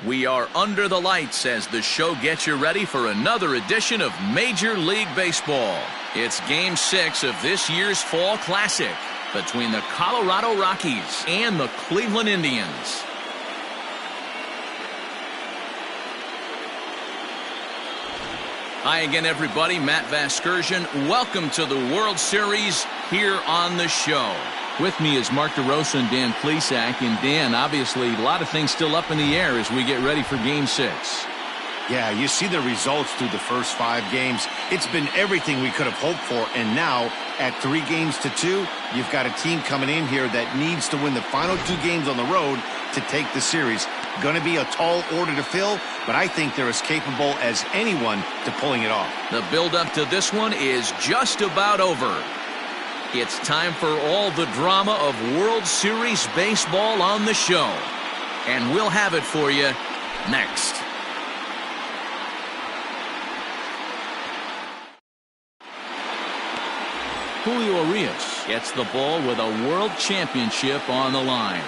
We are under the lights as the show gets you ready for another edition of Major League Baseball. It's Game 6 of this year's Fall Classic between the Colorado Rockies and the Cleveland Indians. Hi again, everybody. Matt Vasgersian. Welcome to the World Series here on the show. With me is Mark DeRosa and Dan Plesac. And Dan, obviously, a lot of things still up in the air as we get ready for Game 6. Yeah, you see the results through the first 5 games. It's been everything we could have hoped for. And now, at 3-2, you've got a team coming in here that needs to win the final 2 games on the road to take the series. Going to be a tall order to fill, but I think they're as capable as anyone to pulling it off. The build-up to this one is just about over. It's time for all the drama of World Series baseball on the show. And we'll have it for you next. Julio Urias gets the ball with a world championship on the line.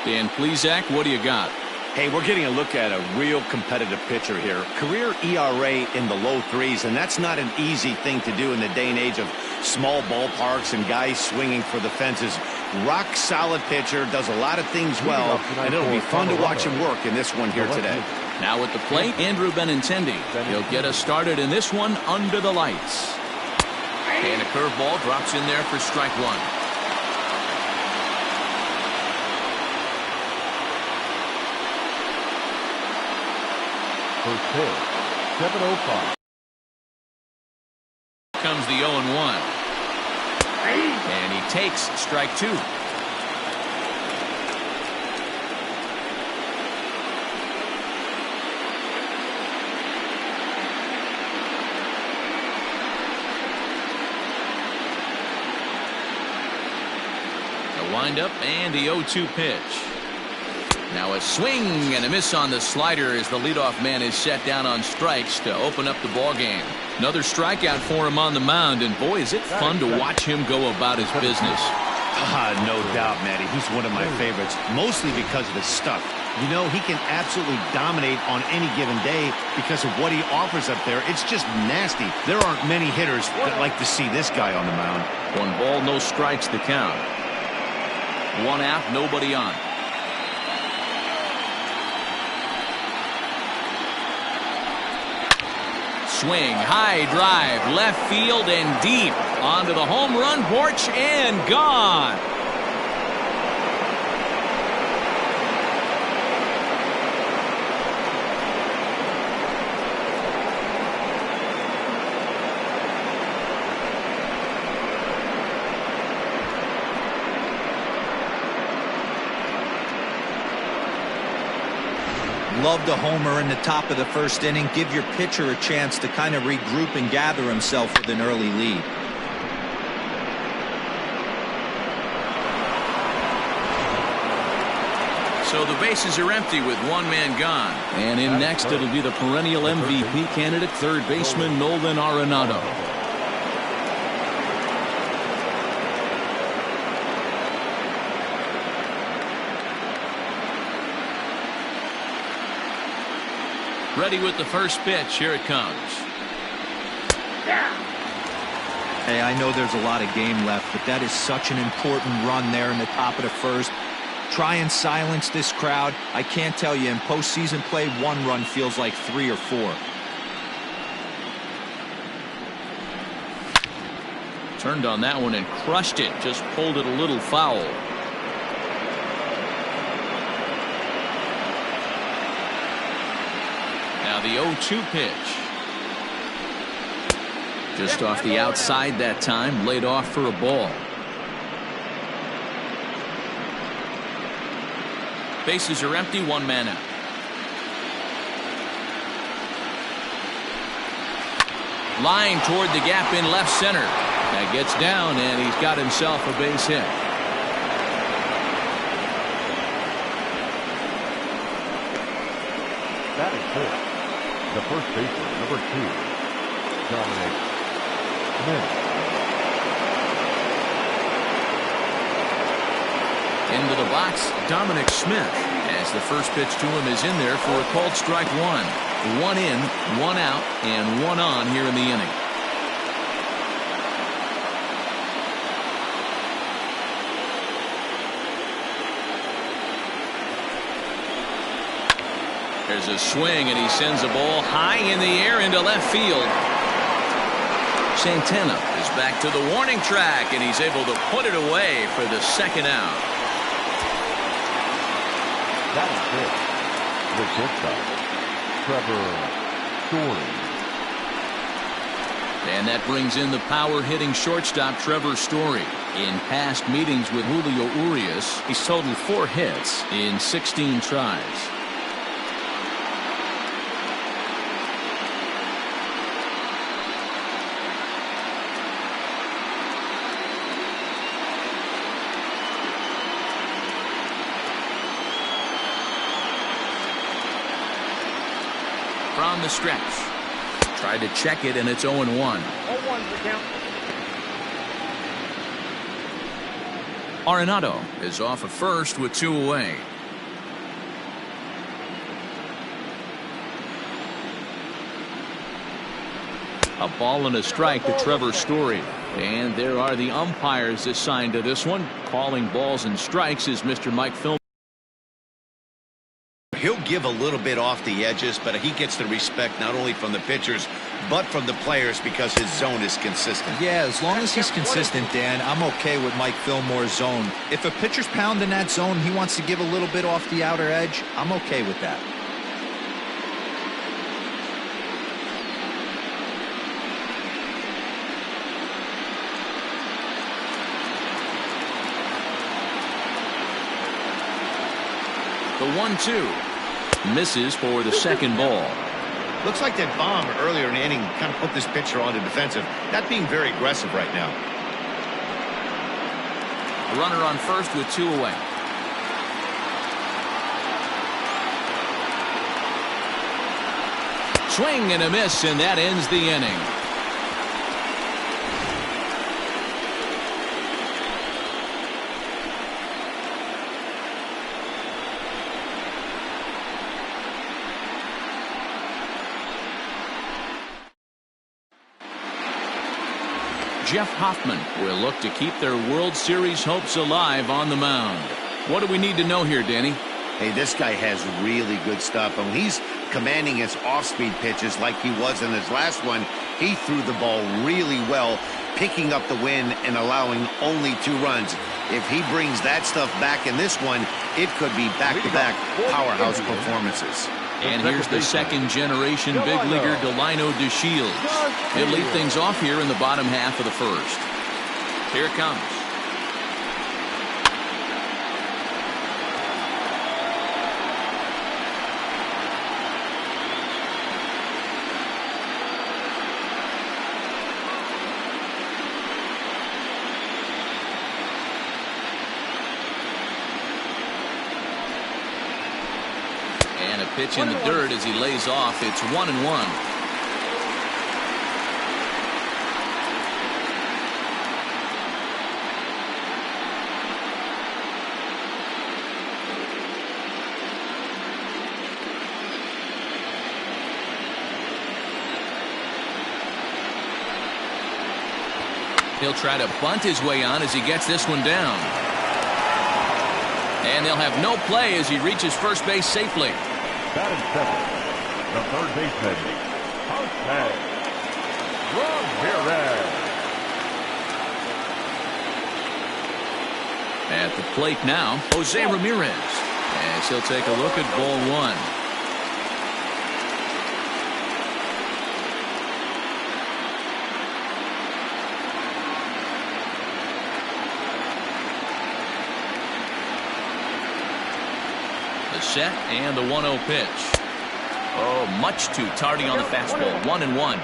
Dan Plesac, what do you got? Hey, we're getting a look at a real competitive pitcher here. Career ERA in the low 3s, and that's not an easy thing to do in the day and age of small ballparks and guys swinging for the fences. Rock solid pitcher, does a lot of things well, and it'll be fun to watch him work in this one here today. Now at the plate, Andrew Benintendi. He'll get us started in this one under the lights. And a curveball drops in there for strike 1. First pitch, 7:05. Comes the 0-1. And he takes strike 2. The windup and the 0-2 pitch. Now a swing and a miss on the slider as the leadoff man is set down on strikes to open up the ball game. Another strikeout for him on the mound, and boy, is it fun to watch him go about his business. No doubt, Matty. He's one of my favorites, mostly because of his stuff. You know, he can absolutely dominate on any given day because of what he offers up there. It's just nasty. There aren't many hitters that like to see this guy on the mound. 1 ball, no strikes to count. 1 out, nobody on. Swing, high drive, left field and deep onto the home run porch and gone. Love the homer in the top of the first inning. Give your pitcher a chance to kind of regroup and gather himself with an early lead. So the bases are empty with 1 man gone. And in next, it'll be the perennial MVP candidate, third baseman Nolan Arenado. Ready with the first pitch. Here it comes. Hey, I know there's a lot of game left, but that is such an important run there in the top of the first. Try and silence this crowd. I can't tell you, in postseason play, 1 run feels like 3 or 4. Turned on that one and crushed it. Just pulled it a little foul. Now the 0-2 pitch. Just off the outside that time, laid off for a ball. Bases are empty, 1 man out. Line toward the gap in left center. That gets down, and he's got himself a base hit. Batting fourth, the first baseman, number 2, Dominic Smith. Into the box, Dominic Smith, as the first pitch to him is in there for a called strike one. One in, one out, and one on here in the inning. There's a swing, and he sends a ball high in the air into left field. Santana is back to the warning track, and he's able to put it away for the second out. That is it. The shortstop, Trevor Story. And that brings in the power-hitting shortstop, Trevor Story. In past meetings with Julio Urias, he's totaled 4 hits in 16 tries. From the stretch. Tried to check it, and it's 0-1. 0-1 the count. Arenado is off at first with 2 away. A ball and a strike to Trevor Story. And there are the umpires assigned to this one. Calling balls and strikes is Mr. Mike Fillmore. He'll give a little bit off the edges, but he gets the respect not only from the pitchers, but from the players because his zone is consistent. Yeah, as long as he's consistent, Dan, I'm okay with Mike Fillmore's zone. If a pitcher's pounding that zone, he wants to give a little bit off the outer edge, I'm okay with that. The 1-2 misses for the second ball. Looks like that bomb earlier in the inning kind of put this pitcher on the defensive. Not being very aggressive right now. A runner on first with 2 away. Swing and a miss, and that ends the inning. Jeff Hoffman will look to keep their World Series hopes alive on the mound. What do we need to know here, Danny? Hey, this guy has really good stuff. And when he's commanding his off-speed pitches like he was in his last one, he threw the ball really well, picking up the win and allowing only 2 runs. If he brings that stuff back in this one, it could be back-to-back powerhouse performances. And here's the second-generation big leaguer, Delino DeShields. He'll lead things off here in the bottom half of the first. Here it comes. And a pitch in the dirt as he lays off. It's 1-1. He'll try to bunt his way on as he gets this one down. And they'll have no play as he reaches first base safely. Batting seventh, the third baseman, Jose Ramirez. At the plate now, Jose Ramirez, as he'll take a look at ball 1. The set and the 1-0 pitch. Oh, much too tardy on the fastball. 1-1.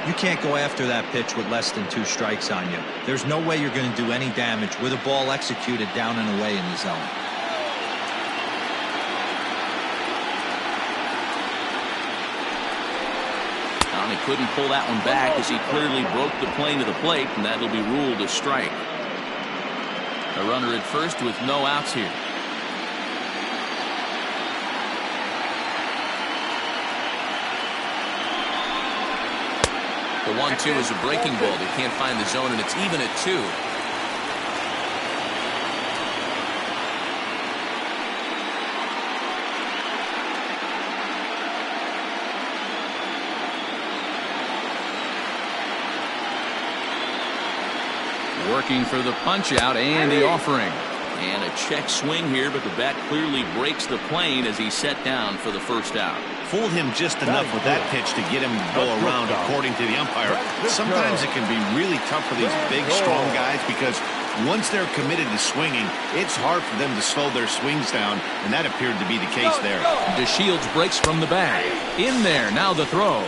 You can't go after that pitch with less than 2 strikes on you. There's no way you're going to do any damage with a ball executed down and away in the zone. He couldn't pull that one back as he clearly broke the plane to the plate, and that'll be ruled a strike. A runner at first with no outs here. The 1-2 is a breaking ball. They can't find the zone, and it's even at 2. Working for the punch out and the offering. And a check swing here, but the bat clearly breaks the plane as he's set down for the first out. Fooled him just enough with that pitch to get him to go around, according to the umpire. Sometimes it can be really tough for these big, strong guys because once they're committed to swinging, it's hard for them to slow their swings down, and that appeared to be the case there. DeShields breaks from the bag. In there, now the throw.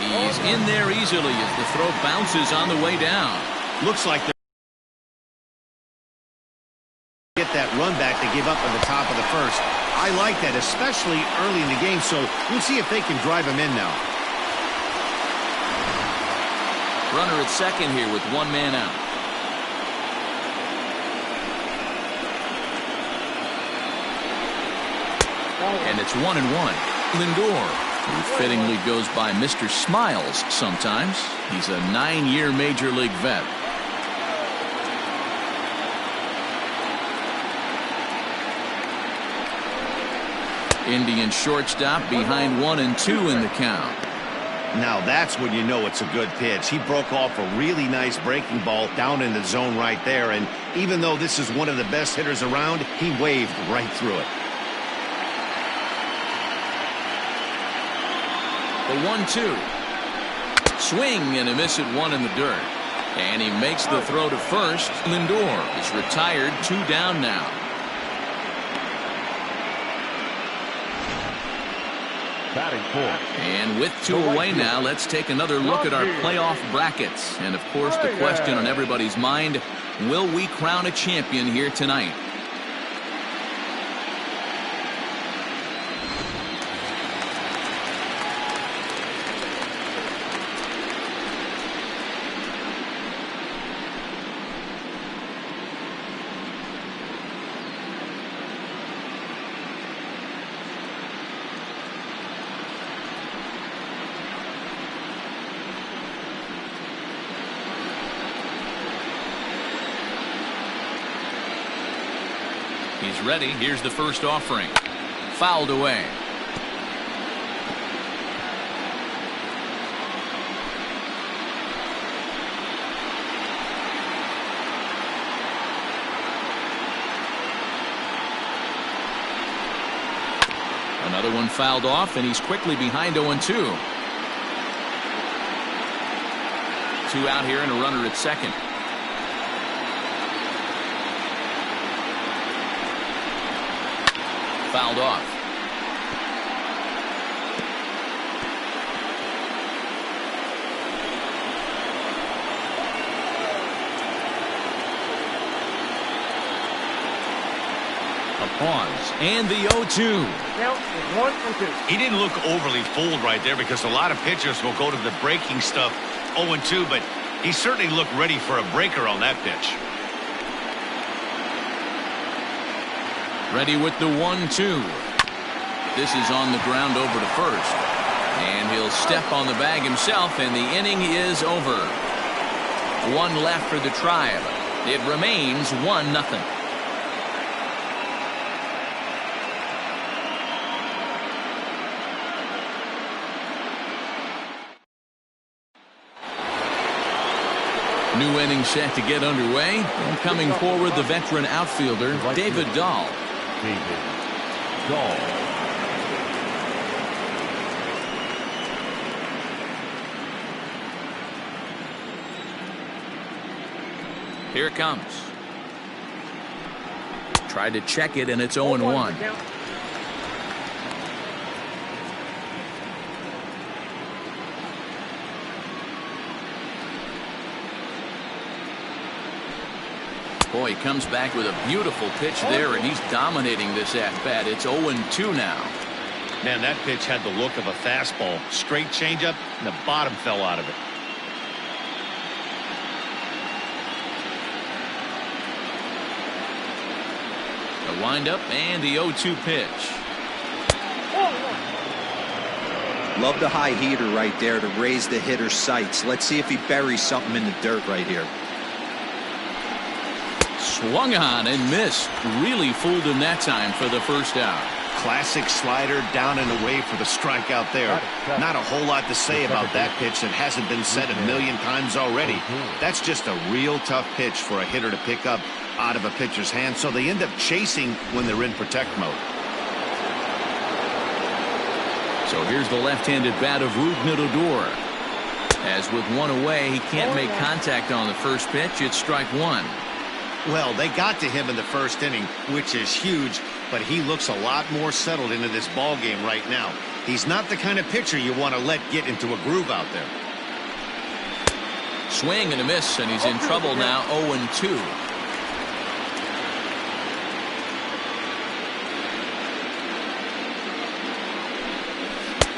He's in there easily as the throw bounces on the way down. Looks like they're get that run back they gave up at the top of the first. I like that, especially early in the game, so we'll see if they can drive him in now. Runner at second here with one man out. And it's 1-1. Lindor, who fittingly goes by Mr. Smiles sometimes. He's a 9-year Major League vet. Indian shortstop behind 1-2 in the count. Now that's when you know it's a good pitch. He broke off a really nice breaking ball down in the zone right there, and even though this is one of the best hitters around, he waved right through it. The 1-2. Swing and a miss at 1 in the dirt. And he makes the throw to first. Lindor is retired, 2 down now. Batting fourth. And with 2 away now, let's take another look at our playoff brackets. And of course, the question on everybody's mind, will we crown a champion here tonight? He's ready. Here's the first offering. Fouled away. Another one fouled off, and he's quickly behind 0-2. 2 out here and a runner at second. Fouled off. A pause and the 0-2. Now it's 1-2. He didn't look overly fooled right there because a lot of pitchers will go to the breaking stuff 0-2, but he certainly looked ready for a breaker on that pitch. Ready with the 1-2. This is on the ground over to first. And he'll step on the bag himself, and the inning is over. 1 left for the Tribe. It remains 1-0. New inning set to get underway. And coming forward, the veteran outfielder, David Dahl. David Dahl. Here it comes. Tried to check it, and it's 0-1. Boy, he comes back with a beautiful pitch there, and he's dominating this at-bat. It's 0-2 now. Man, that pitch had the look of a fastball. Straight changeup, and the bottom fell out of it. Wind up and the 0-2 pitch. Love the high heater right there to raise the hitter's sights. Let's see if he buries something in the dirt right here. Swung on and missed. Really fooled him that time for the first out. Classic slider down and away for the strikeout there. Not a whole lot to say about that pitch that hasn't been said a million times already. That's just a real tough pitch for a hitter to pick up out of a pitcher's hand, so they end up chasing when they're in protect mode. So here's the left-handed bat of Rougned Odor. As with one away, he can't make contact on the first pitch. It's strike one. Well, they got to him in the first inning, which is huge, but he looks a lot more settled into this ball game right now. He's not the kind of pitcher you want to let get into a groove out there. Swing and a miss, and he's in trouble now. 0-2.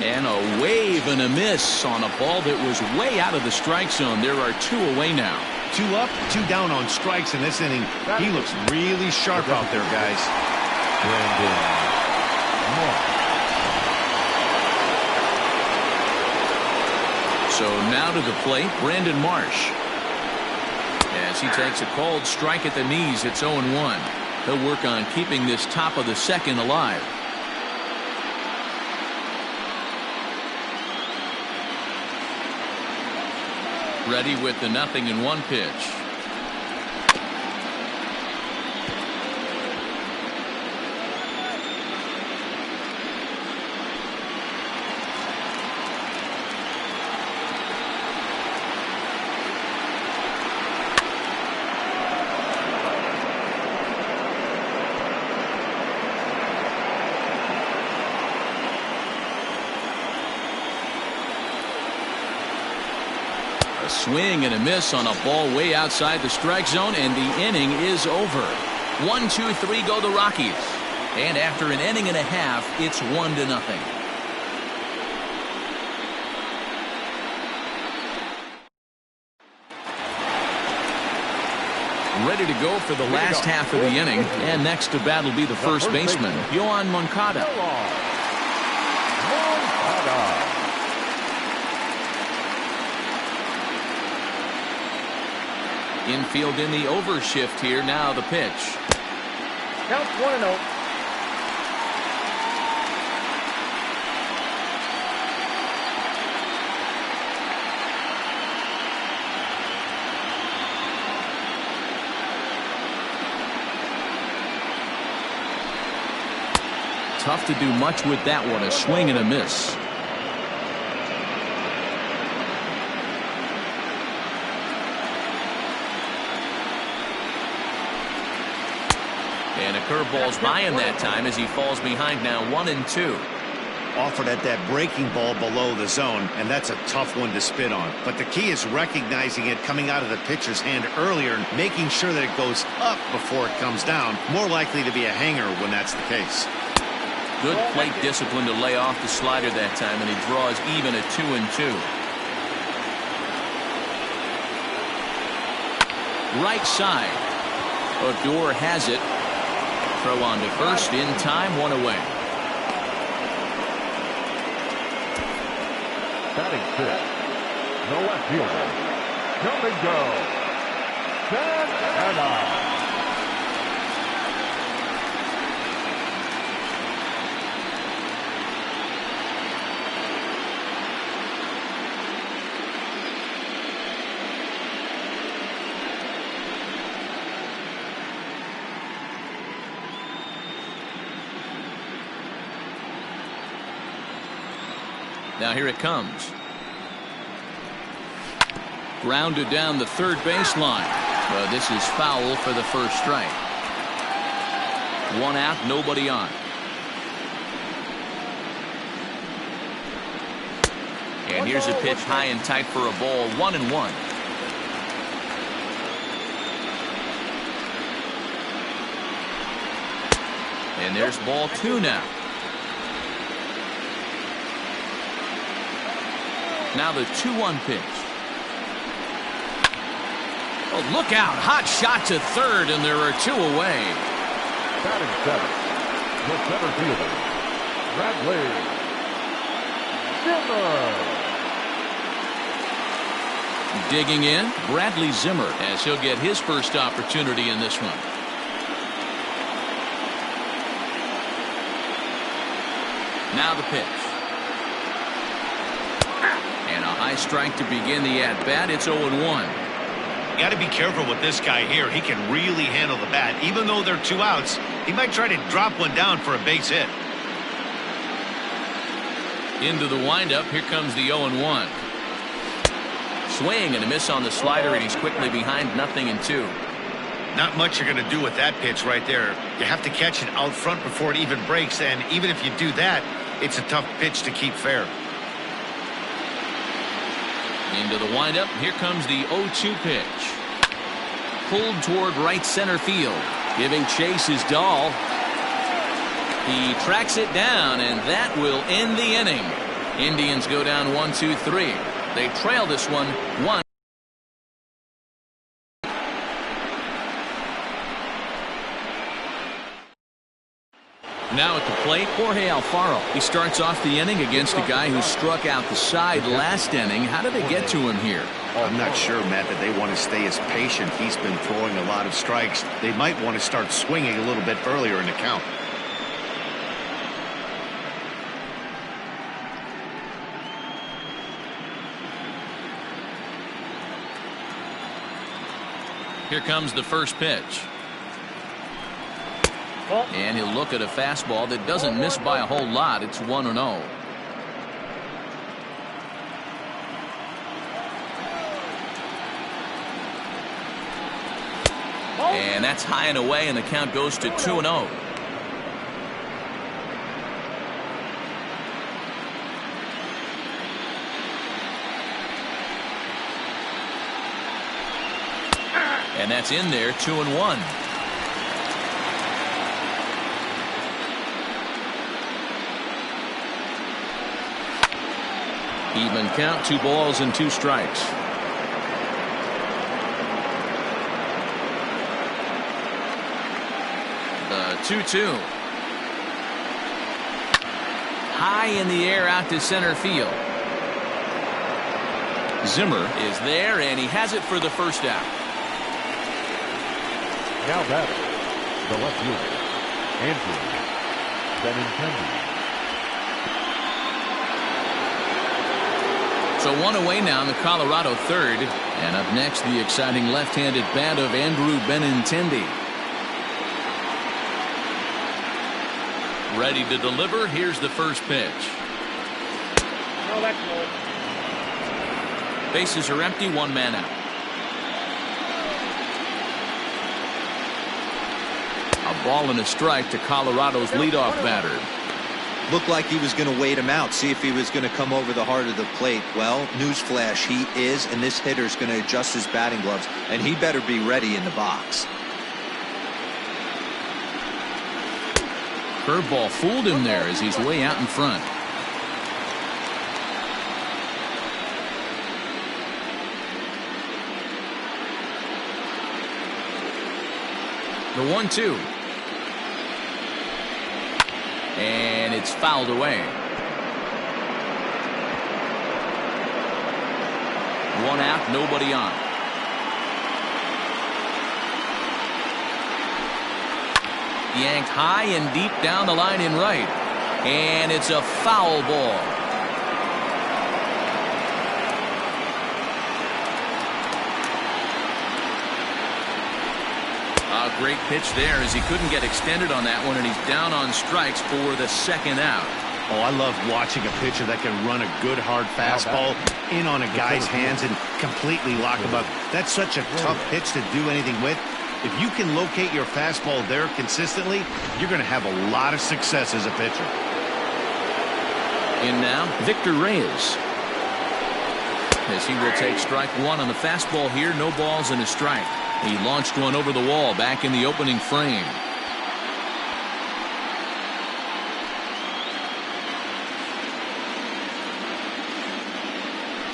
And a wave and a miss on a ball that was way out of the strike zone. There are two away now. 2 up, 2 down on strikes in this inning. He looks really sharp out there, guys. So now to the plate, Brandon Marsh. As he takes a called strike at the knees, it's 0-1. He'll work on keeping this top of the second alive. Ready with the 0-1 pitch. A swing and a miss on a ball way outside the strike zone, and the inning is over. 1-2-3 go the Rockies. And after an inning and a half, it's 1-0. Ready to go for the last half of the inning, and next to bat will be the first baseman, Yoan Moncada. Infield in the overshift here. Now the pitch. Count 1-0. Tough to do much with that one. A swing and a miss. And a curveball's by him that time as he falls behind now. 1-2. Offered at that breaking ball below the zone, and that's a tough one to spit on. But the key is recognizing it coming out of the pitcher's hand earlier and making sure that it goes up before it comes down. More likely to be a hanger when that's the case. Good plate discipline to lay off the slider that time, and he draws even at 2-2. Right side. Odor has it. Throw on to first in time. 1 away. Batting fifth, the left fielder, Domingo Santana. Now here it comes. Grounded down the third baseline. But this is foul for the first strike. 1 out, nobody on. And here's a pitch high and tight for a ball. 1-1. And there's ball 2 now. Now the 2-1 pitch. Oh, look out. Hot shot to third, and there are 2 away. Batting seventh, the center fielder, Bradley Zimmer. Digging in, Bradley Zimmer, as he'll get his first opportunity in this one. Now the pitch. And a high strike to begin the at-bat. It's 0-1. You got to be careful with this guy here. He can really handle the bat. Even though they're 2 outs, he might try to drop one down for a base hit. Into the windup. Here comes the 0-1. Swing and a miss on the slider, and he's quickly behind 0-2. Not much you're going to do with that pitch right there. You have to catch it out front before it even breaks, and even if you do that, it's a tough pitch to keep fair. Into the windup. Here comes the 0-2 pitch. Pulled toward right center field. Giving chase is Dahl. He tracks it down, and that will end the inning. Indians go down 1-2-3. They trail this one 1. Now at the plate, Jorge Alfaro. He starts off the inning against a guy who struck out the side last inning. How did they get to him here? I'm not sure, Matt, that they want to stay as patient. He's been throwing a lot of strikes. They might want to start swinging a little bit earlier in the count. Here comes the first pitch. And he'll look at a fastball that doesn't miss by a whole lot. It's 1-0. And that's high and away, and the count goes to 2-0. And that's in there, 2-1. Even count, 2 balls and 2 strikes. The 2-2. High in the air out to center field. Zimmer is there, and he has it for the first out. Now batting, the left fielder, Andrew Benintendi. So 1 away now in the Colorado third. And up next, the exciting left-handed bat of Andrew Benintendi. Ready to deliver. Here's the first pitch. No, that's low. Bases are empty, 1 man out. A ball and a strike to Colorado's leadoff batter. Looked like he was going to wait him out, see if he was going to come over the heart of the plate. Well, newsflash, he is, and this hitter's going to adjust his batting gloves, and he better be ready in the box. Curveball fooled him there as he's way out in front. The 1-2. And it's fouled away. 1 out, nobody on. Yanked high and deep down the line in right. And it's a foul ball. A great pitch there as he couldn't get extended on that one, and he's down on strikes for the second out. Oh, I love watching a pitcher that can run a good hard fastball in on a guy's hands and completely lock him up. That's such a tough pitch to do anything with. If you can locate your fastball there consistently, you're going to have a lot of success as a pitcher. In now, Victor Reyes. As he will take strike 1 on the fastball here, no balls and a strike. He launched one over the wall back in the opening frame.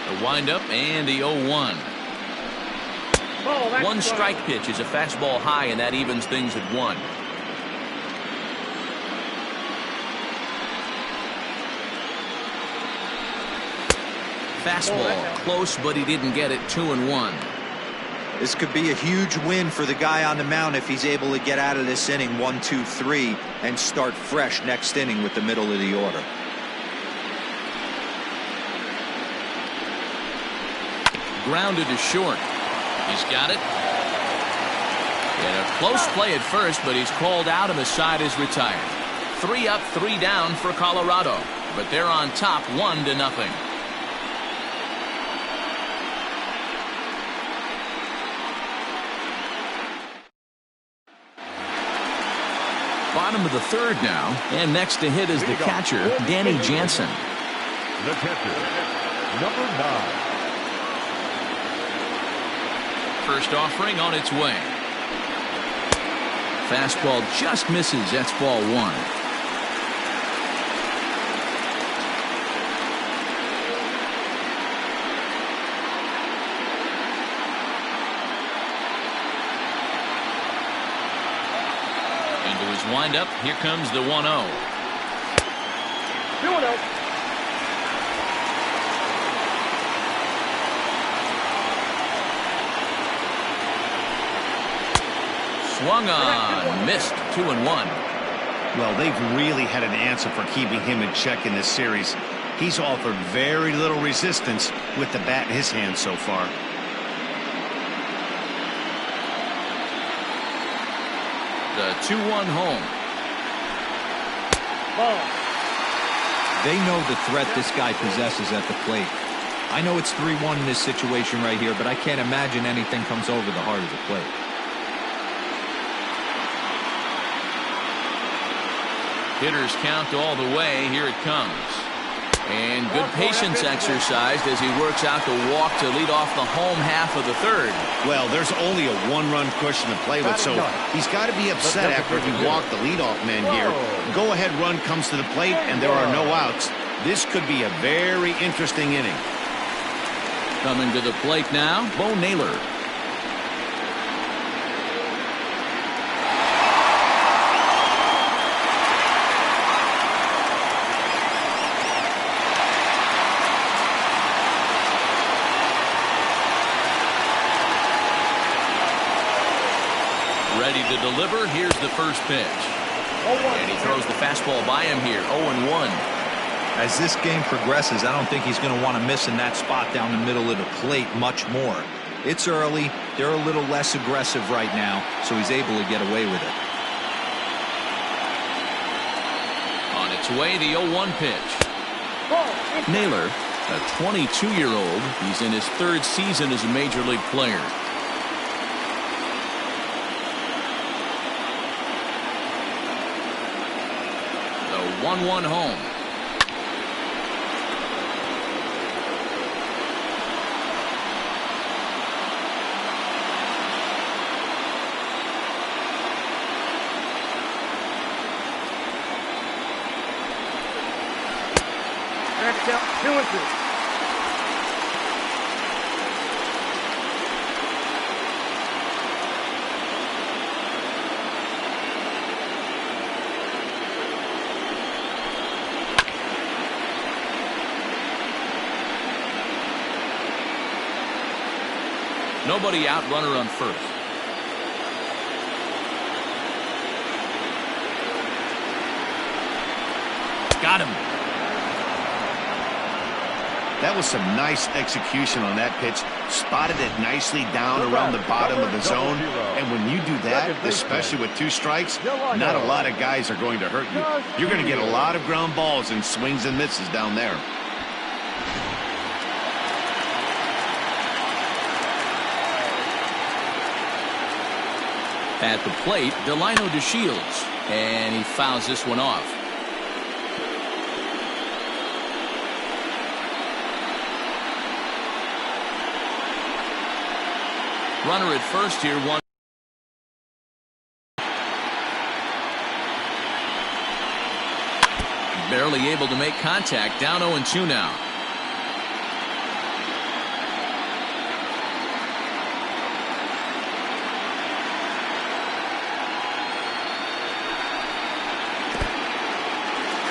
The windup and the 0-1. Oh, 1 strike pitch is a fastball high, and that evens things at 1. Fastball close, but he didn't get it. 2-1. This could be a huge win for the guy on the mound if he's able to get out of this inning 1, 2, 3 and start fresh next inning with the middle of the order. Grounded to short. He's got it. And a close play at first, but he's called out and the side is retired. 3 up, 3 down for Colorado, but they're on top 1-0. Bottom of the third now, and next to hit is the catcher, Danny Jansen. The catcher, number 9. First offering on its way. Fastball just misses. That's ball 1. Into his windup. Here comes the 1-0. 2-0. Swung on, missed. 2-1. Well, they've really had an answer for keeping him in check in this series. He's offered very little resistance with the bat in his hand so far. The 2-1 home. Ball. They know the threat this guy possesses at the plate. I know it's 3-1 in this situation right here, but I can't imagine anything comes over the heart of the plate. Hitters count all the way. Here it comes. And good patience exercised as he works out the walk to lead off the home half of the third. Well, there's only a 1-run cushion to play with, so he's got to be upset after he walked the leadoff man here. Go-ahead run comes to the plate, and there are no outs. This could be a very interesting inning. Coming to the plate now, Bo Naylor. Ready to deliver. Here's the first pitch. And he throws the fastball by him here. 0-1. As this game progresses, I don't think he's going to want to miss in that spot down the middle of the plate much more. It's early. They're a little less aggressive right now, so he's able to get away with it. On its way, the 0-1 pitch. Naylor, a 22-year-old. He's in his 3rd season as a major league player. The 1-1 home. Next out, 2-2. Nobody out, runner on first. Got him. That was some nice execution on that pitch. Spotted it nicely down around the bottom of the zone. And when you do that, especially with 2 strikes, not a lot of guys are going to hurt you. You're going to get a lot of ground balls and swings and misses down there. At the plate, Delino DeShields. And he fouls this one off. Runner at first here, 1. Barely able to make contact. Down 0-2 now.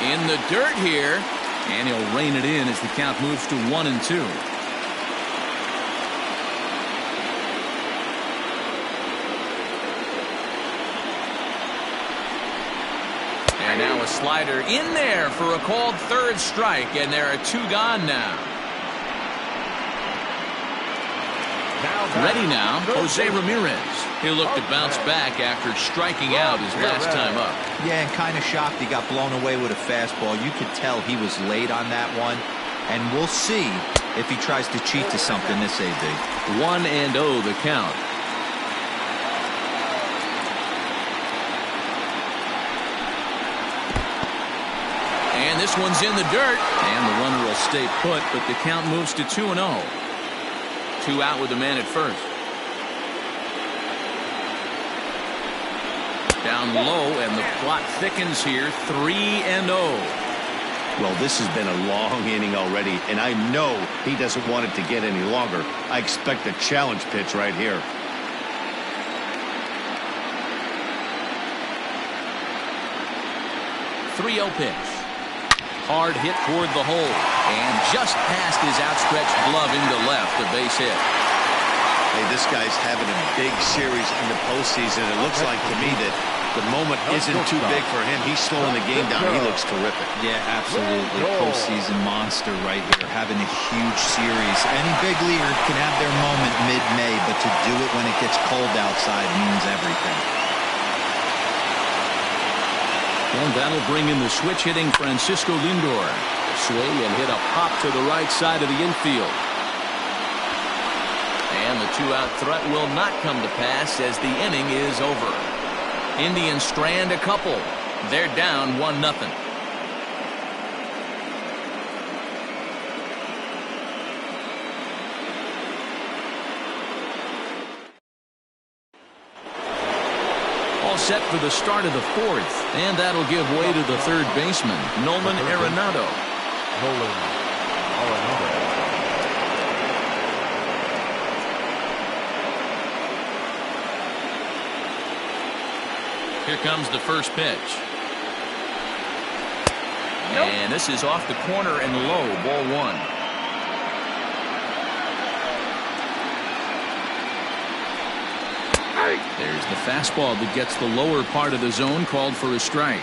In the dirt here. And he'll rein it in as the count moves to 1-2. And now a slider in there for a called third strike, and there are 2 gone now. Ready now, Jose Ramirez. He'll look to bounce back after striking out his last time up. Yeah, and kind of shocked he got blown away with a fastball. You could tell he was late on that one. And we'll see if he tries to cheat to something this AB. 1-0 the count. And this one's in the dirt. And the runner will stay put, but the count moves to 2-0. 2 out with the man at first. Down low, and the plot thickens here. 3-0. Well, this has been a long inning already, and I know he doesn't want it to get any longer. I expect a challenge pitch right here. .30 pitch. Hard hit toward the hole, and just past his outstretched glove into left, a base hit. Hey, this guy's having a big series in the postseason. It looks like to me that the moment isn't too big for him. He's slowing the game down. He looks terrific. Yeah, absolutely. Postseason monster right here, having a huge series. Any big leaguer can have their moment mid-May, but to do it when it gets cold outside means everything. And that'll bring in the switch-hitting Francisco Lindor. Swing and hit a pop to the right side of the infield. And the 2-out threat will not come to pass as the inning is over. Indians strand a couple. They're down 1-0. All set for the start of the 4th, and that'll give way to the third baseman, Nolan Arenado. Here comes the first pitch. And this is off the corner and low, ball 1. There's the fastball that gets the lower part of the zone, called for a strike.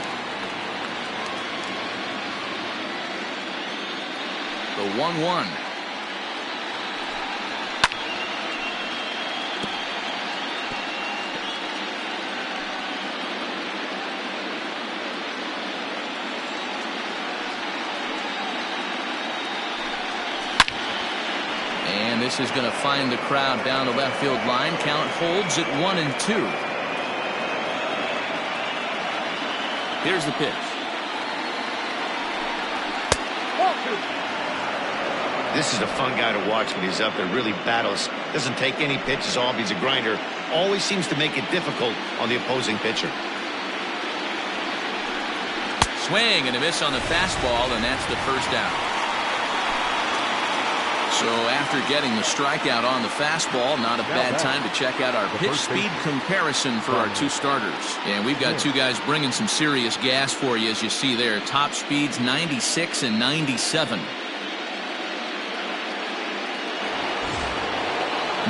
The 1-1. And this is going to find the crowd down the left field line. Count holds at 1-2. Here's the pitch. This is a fun guy to watch when he's up there. Really battles. Doesn't take any pitches off. He's a grinder. Always seems to make it difficult on the opposing pitcher. Swing and a miss on the fastball, and that's the first out. So after getting the strikeout on the fastball, not a bad time to check out our pitch speed comparison for our 2 starters. And we've got 2 guys bringing some serious gas for you, as you see there. Top speeds 96 and 97.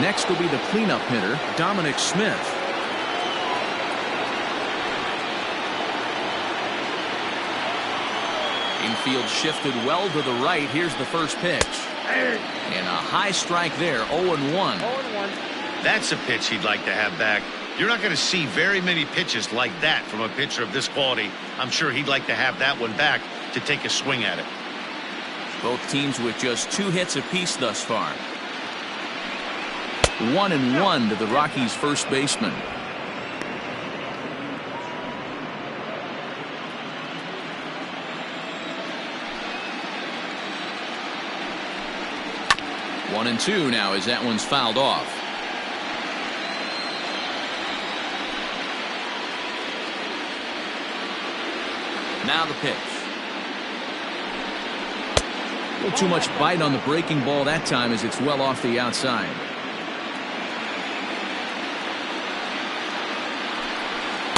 Next will be the cleanup hitter, Dominic Smith. Infield shifted well to the right. Here's the first pitch. And a high strike there, 0-1. That's a pitch he'd like to have back. You're not going to see very many pitches like that from a pitcher of this quality. I'm sure he'd like to have that one back to take a swing at it. Both teams with just 2 hits apiece thus far. 1-1 to the Rockies' first baseman. One and 2 now as that one's fouled off. Now the pitch. A little too much bite on the breaking ball that time as it's well off the outside.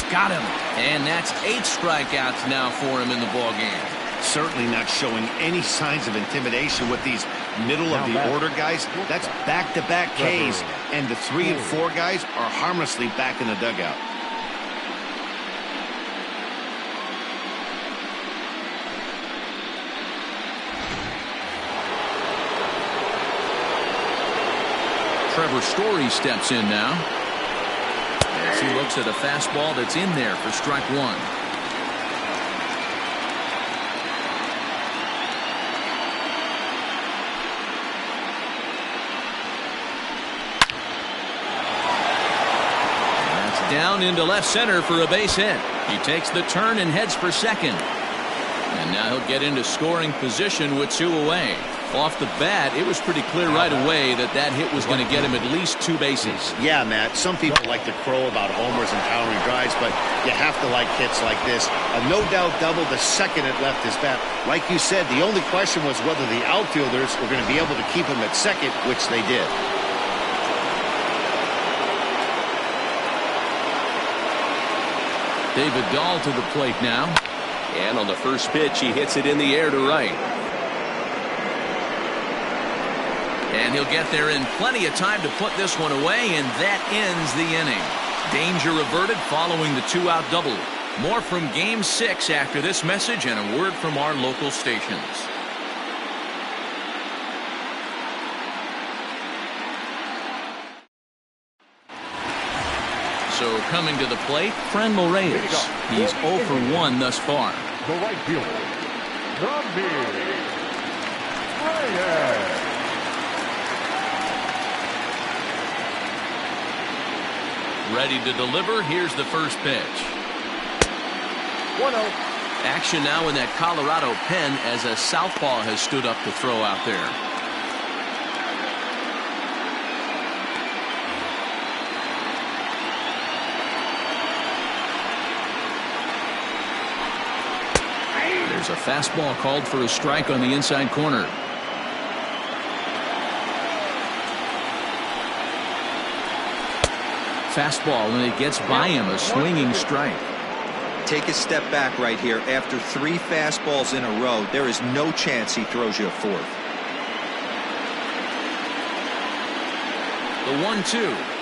Got him. And that's 8 strikeouts now for him in the ballgame. Certainly not showing any signs of intimidation with these middle of the order guys. That's back-to-back Ks, and the 3 and 4 guys are harmlessly back in the dugout. Trevor Story steps in now as he looks at a fastball that's in there for strike one. That's down into left center for a base hit. He takes the turn and heads for second. And now he'll get into scoring position with 2 away. Off the bat, it was pretty clear right away that that hit was going to get him at least 2 bases. Yeah, Matt, some people like to crow about homers and powering drives, but you have to like hits like this. A no-doubt double the second it left his bat. Like you said, the only question was whether the outfielders were going to be able to keep him at second, which they did. David Dahl to the plate now. And on the first pitch, he hits it in the air to right. And he'll get there in plenty of time to put this one away, and that ends the inning. Danger averted following the 2-out double. More from Game 6 after this message and a word from our local stations. So coming to the plate, Franmil Reyes. He's 0 for 1 thus far. The right fielder, Rockies Indians. Ready to deliver. Here's the first pitch. 1-0. Action now in that Colorado pen as a southpaw has stood up to throw out there. There's a fastball called for a strike on the inside corner. Fastball, and it gets by him, a swinging strike. Take a step back right here. After 3 fastballs in a row, there is no chance he throws you a 4th. The 1-2.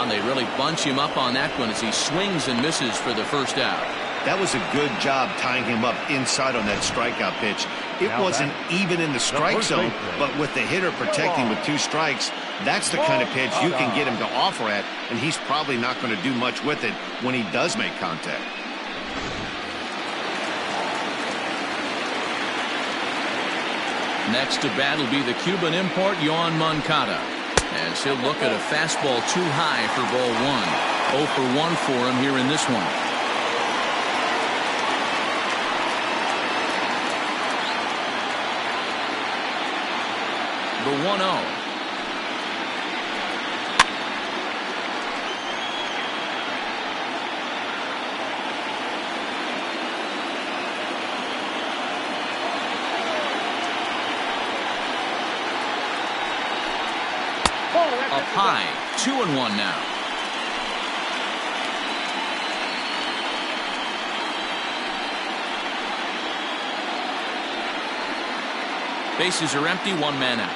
They really bunch him up on that one as he swings and misses for the first out. That was a good job tying him up inside on that strikeout pitch. It wasn't even in the strike zone, but with the hitter protecting with 2 strikes, that's the kind of pitch you can get him to offer at, and he's probably not going to do much with it when he does make contact. Next to bat will be the Cuban import, Yoan Moncada. As he'll look at a fastball too high for ball 1. 0 for 1 for him here in this one. The 1-0. Up high, 2-1 now. Bases are empty, 1 man out.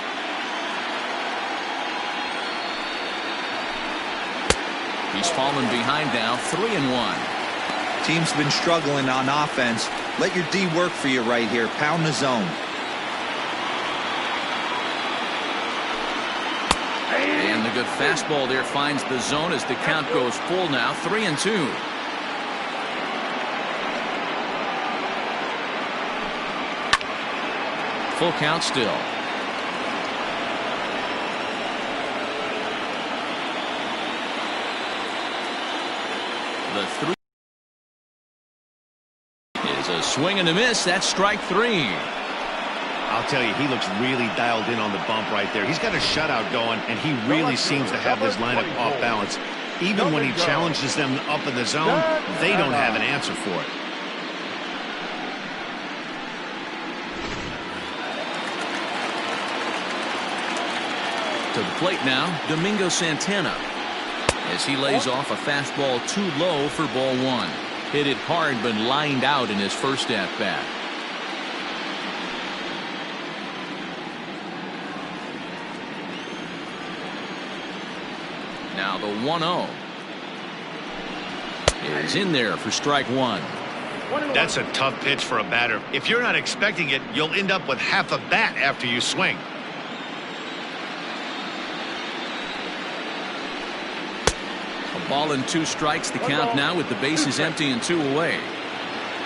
He's fallen behind now, 3-1. Team's been struggling on offense. Let your D work for you right here. Pound the zone. And the good fastball there finds the zone as the count goes full now, 3-2. Full count still. The 3 is a swing and a miss. That's strike 3. I'll tell you, he looks really dialed in on the bump right there. He's got a shutout going, and he really seems to have this lineup off balance. Even when he challenges them up in the zone, they don't have an answer for it. To the plate now, Domingo Santana. As he lays off a fastball too low for ball one. Hit it hard but lined out in his first at bat. Now the 1-0 is in there for strike one. That's a tough pitch for a batter. If you're not expecting it, you'll end up with half a bat after you swing. A ball and 2 strikes, the count now with the bases empty and 2 away.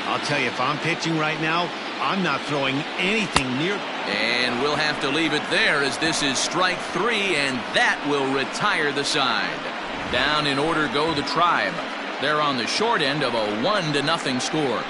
I'll tell you, if I'm pitching right now, I'm not throwing anything near. And we'll have to leave it there as this is strike 3, and that will retire the side. Down in order go the Tribe. They're on the short end of a 1-0 score.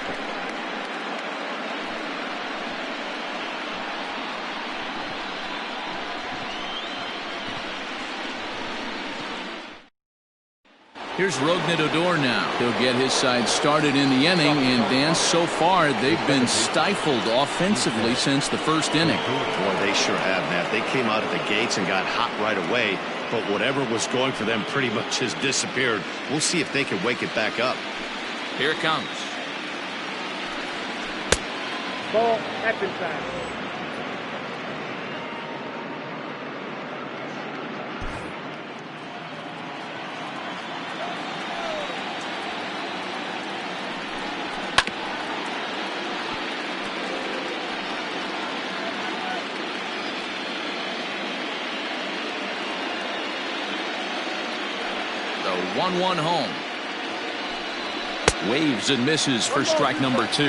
Here's Rougned Odor now. He'll get his side started in the inning, and Dan, so far they've been stifled offensively since the first inning. Boy, they sure have, Matt. They came out of the gates and got hot right away, but whatever was going for them pretty much has disappeared. We'll see if they can wake it back up. Here it comes. Ball at inside. The 1-1 home. Waves and misses for strike number 2.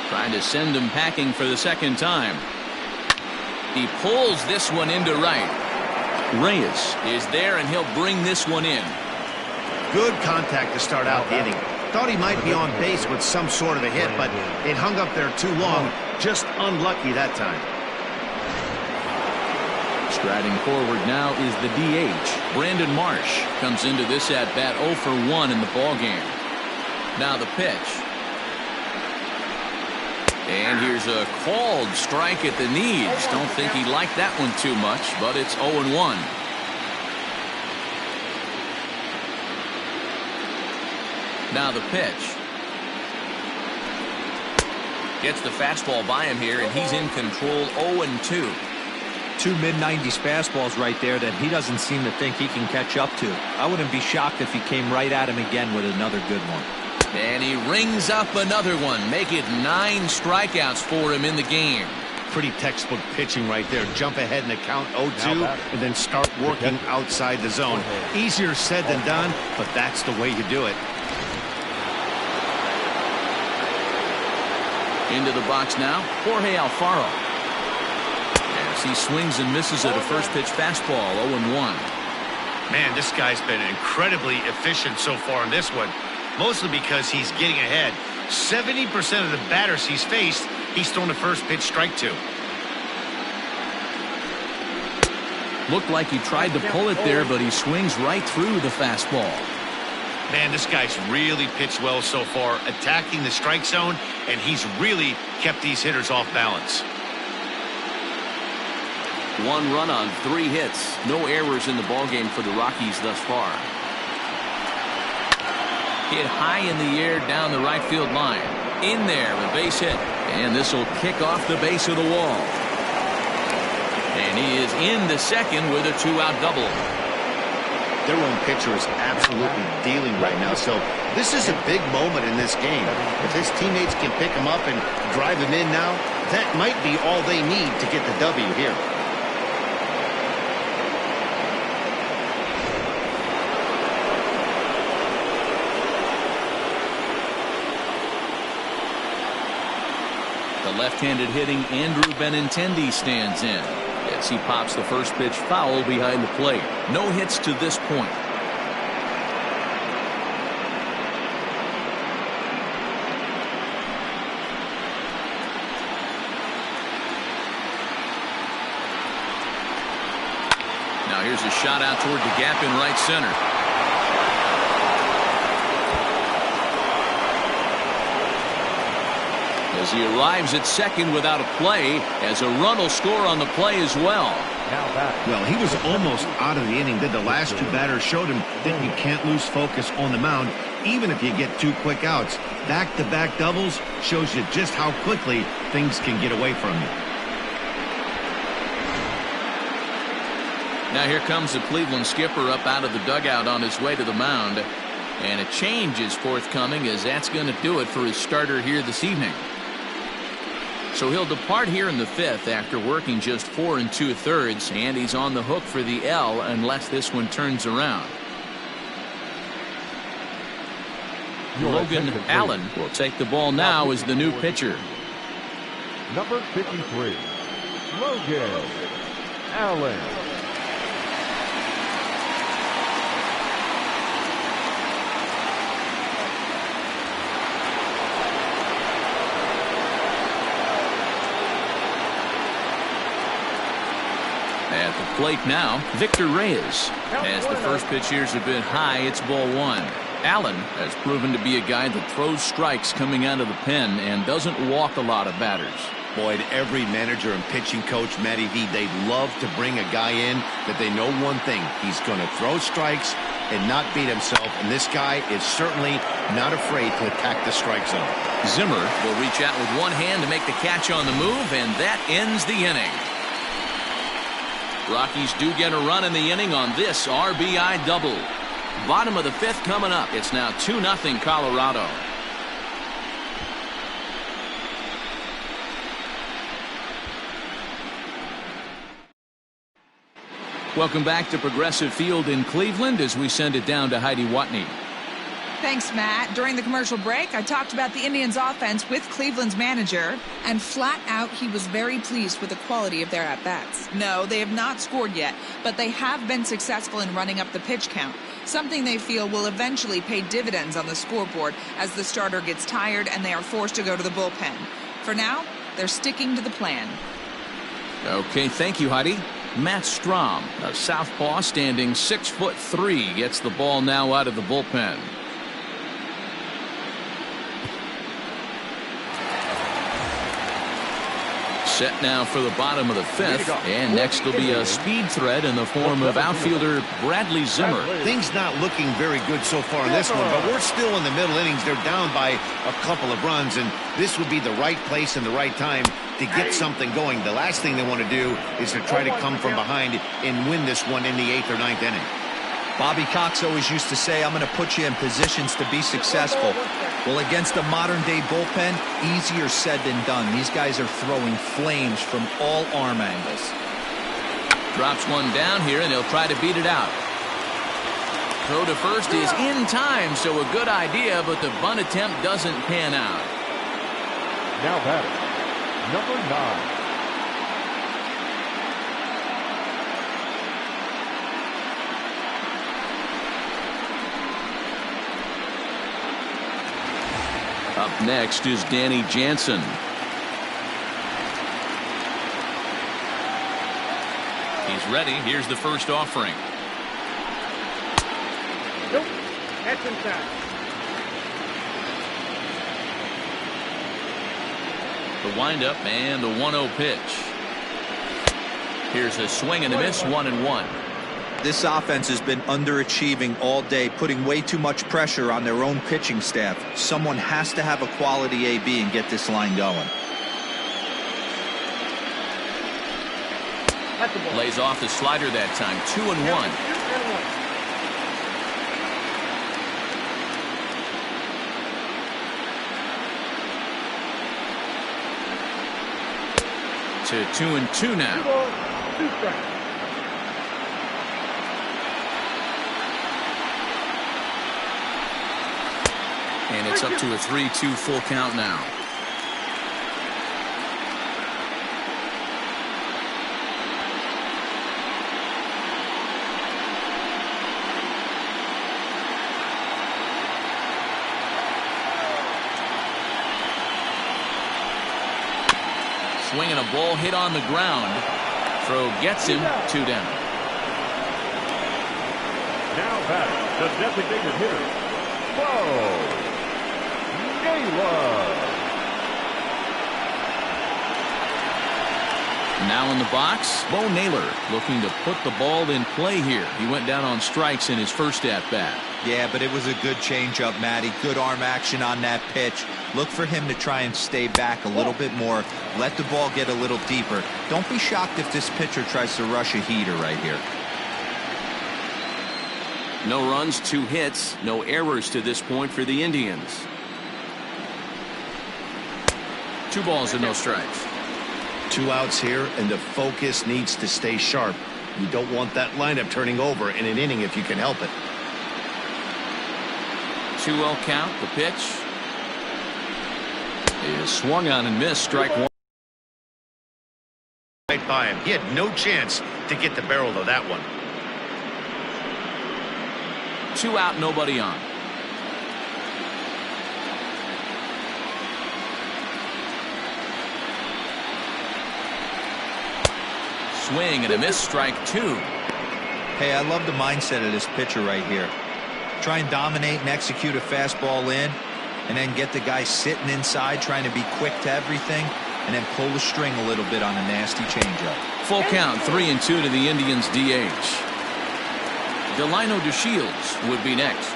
Trying to send him packing for the second time. He pulls this one into right. Reyes is there, and he'll bring this one in. Good contact to start out the inning. Thought he might be on base with some sort of a hit, but it hung up there too long. Just unlucky that time. Striding forward now is the DH. Brandon Marsh comes into this at bat 0 for 1 in the ball game. Now the pitch. And here's a called strike at the knees. Don't think he liked that one too much, but it's 0-1. Now the pitch. Gets the fastball by him here, and he's in control. 0-2. 2 mid-90s fastballs right there that he doesn't seem to think he can catch up to. I wouldn't be shocked if he came right at him again with another good one. And he rings up another one. Make it 9 strikeouts for him in the game. Pretty textbook pitching right there. Jump ahead in the count 0-2 and then start working outside the zone. Easier said than done, but that's the way you do it. Into the box now, Jorge Alfaro. As he swings and misses at a first pitch fastball, 0-1. Man, this guy's been incredibly efficient so far in this one, mostly because he's getting ahead. 70% of the batters he's faced, he's thrown a first pitch strike to. Looked like he tried to pull it there, but he swings right through the fastball. Man, this guy's really pitched well so far, attacking the strike zone, and he's really kept these hitters off balance. 1 run on 3 hits. No errors in the ballgame for the Rockies thus far. Hit high in the air down the right field line. In there, a base hit. And this will kick off the base of the wall. And he is in the second with a 2-out double. Their own pitcher is absolutely dealing right now, so this is a big moment in this game. If his teammates can pick him up and drive him in now, that might be all they need to get the W here. The left-handed hitting Andrew Benintendi stands in as he pops the first pitch foul behind the plate. No hits to this point. Now here's a shot out toward the gap in right center. as he arrives at second without a play, as a run will score on the play as well. Well, he was almost out of the inning. Did the last two batters showed him that you can't lose focus on the mound, even if you get 2 quick outs. Back-to-back doubles shows you just how quickly things can get away from you. Now here comes the Cleveland skipper up out of the dugout on his way to the mound. And a change is forthcoming, as that's going to do it for his starter here this evening. So he'll depart here in the 5th after working just 4 2/3, and he's on the hook for the L unless this one turns around. Logan Allen will take the ball now as the new pitcher. Number 53, Logan Allen. At the plate now, Victor Reyes. As the first pitch here's a bit high, it's ball 1. Allen has proven to be a guy that throws strikes coming out of the pen and doesn't walk a lot of batters. Boyd, every manager and pitching coach, Matty V, they'd love to bring a guy in that they know one thing. He's going to throw strikes and not beat himself, and this guy is certainly not afraid to attack the strike zone. Zimmer will reach out with one hand to make the catch on the move, and that ends the inning. Rockies do get a run in the inning on this RBI double. Bottom of the 5th coming up. It's now 2-0 Colorado. Welcome back to Progressive Field in Cleveland as we send it down to Heidi Watney. Thanks, Matt. During the commercial break, I talked about the Indians' offense with Cleveland's manager, and flat out, he was very pleased with the quality of their at-bats. No, they have not scored yet, but they have been successful in running up the pitch count, something they feel will eventually pay dividends on the scoreboard as the starter gets tired and they are forced to go to the bullpen. For now, they're sticking to the plan. Okay, thank you, Heidi. Matt Strom, a southpaw standing 6'3", gets the ball now out of the bullpen. Set now for the bottom of the 5th, and next will be a speed threat in the form of outfielder Bradley Zimmer. Things not looking very good so far in this one, but we're still in the middle innings. They're down by a couple of runs, and this would be the right place and the right time to get something going. The last thing they want to do is to try to come from behind and win this one in the 8th or 9th inning. Bobby Cox always used to say, I'm going to put you in positions to be successful. Well, against a modern-day bullpen, easier said than done. These guys are throwing flames from all arm angles. Drops one down here, and he'll try to beat it out. Throw to first is in time, so a good idea, but the bunt attempt doesn't pan out. Now batting, number 9. Up next is Danny Jansen. He's ready. Here's the first offering. Nope. That's inside. The windup and the 1-0 pitch. Here's a swing and a miss, 1-1. This offense has been underachieving all day, putting way too much pressure on their own pitching staff. Someone has to have a quality AB and get this line going. Lays off the slider that time, 2-1. To 2-2 now. 2 strikes. And it's up to a 3-2 full count now. Swinging a ball hit on the ground. Throw gets him, 2 down. Now batting, the designated hitter, Bo. Now in the box, Bo Naylor looking to put the ball in play here. He went down on strikes in his first at-bat. Yeah, but it was a good changeup, Matty. Good arm action on that pitch. Look for him to try and stay back a little bit more. Let the ball get a little deeper. Don't be shocked if this pitcher tries to rush a heater right here. No runs, 2 hits, no errors to this point for the Indians. 2 balls and no strikes. 2 outs here, and the focus needs to stay sharp. You don't want that lineup turning over in an inning if you can help it. 2-0 count. The pitch is swung on and missed. Strike 1. Right by him. He had no chance to get the barrel of that one. 2 out, nobody on. Swing and a miss. Strike 2. Hey, I love the mindset of this pitcher right here. Try and dominate and execute a fastball in, and then get the guy sitting inside trying to be quick to everything, and then pull the string a little bit on a nasty changeup. Full count, 3-2 to the Indians DH. Delino DeShields would be next.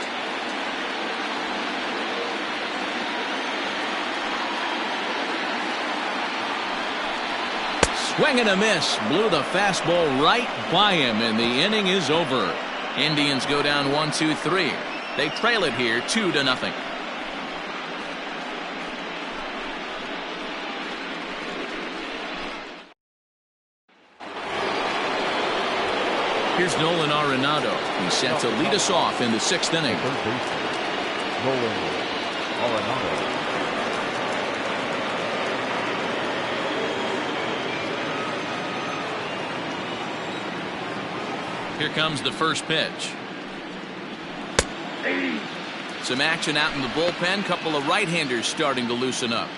Swing and a miss. Blew the fastball right by him, and the inning is over. Indians go down 1-2-3. They trail it here 2-0. Here's Nolan Arenado. He's set to lead us off in the 6th inning. Third baseman, Nolan Arenado. Here comes the first pitch. Some action out in the bullpen. Couple of right-handers starting to loosen up.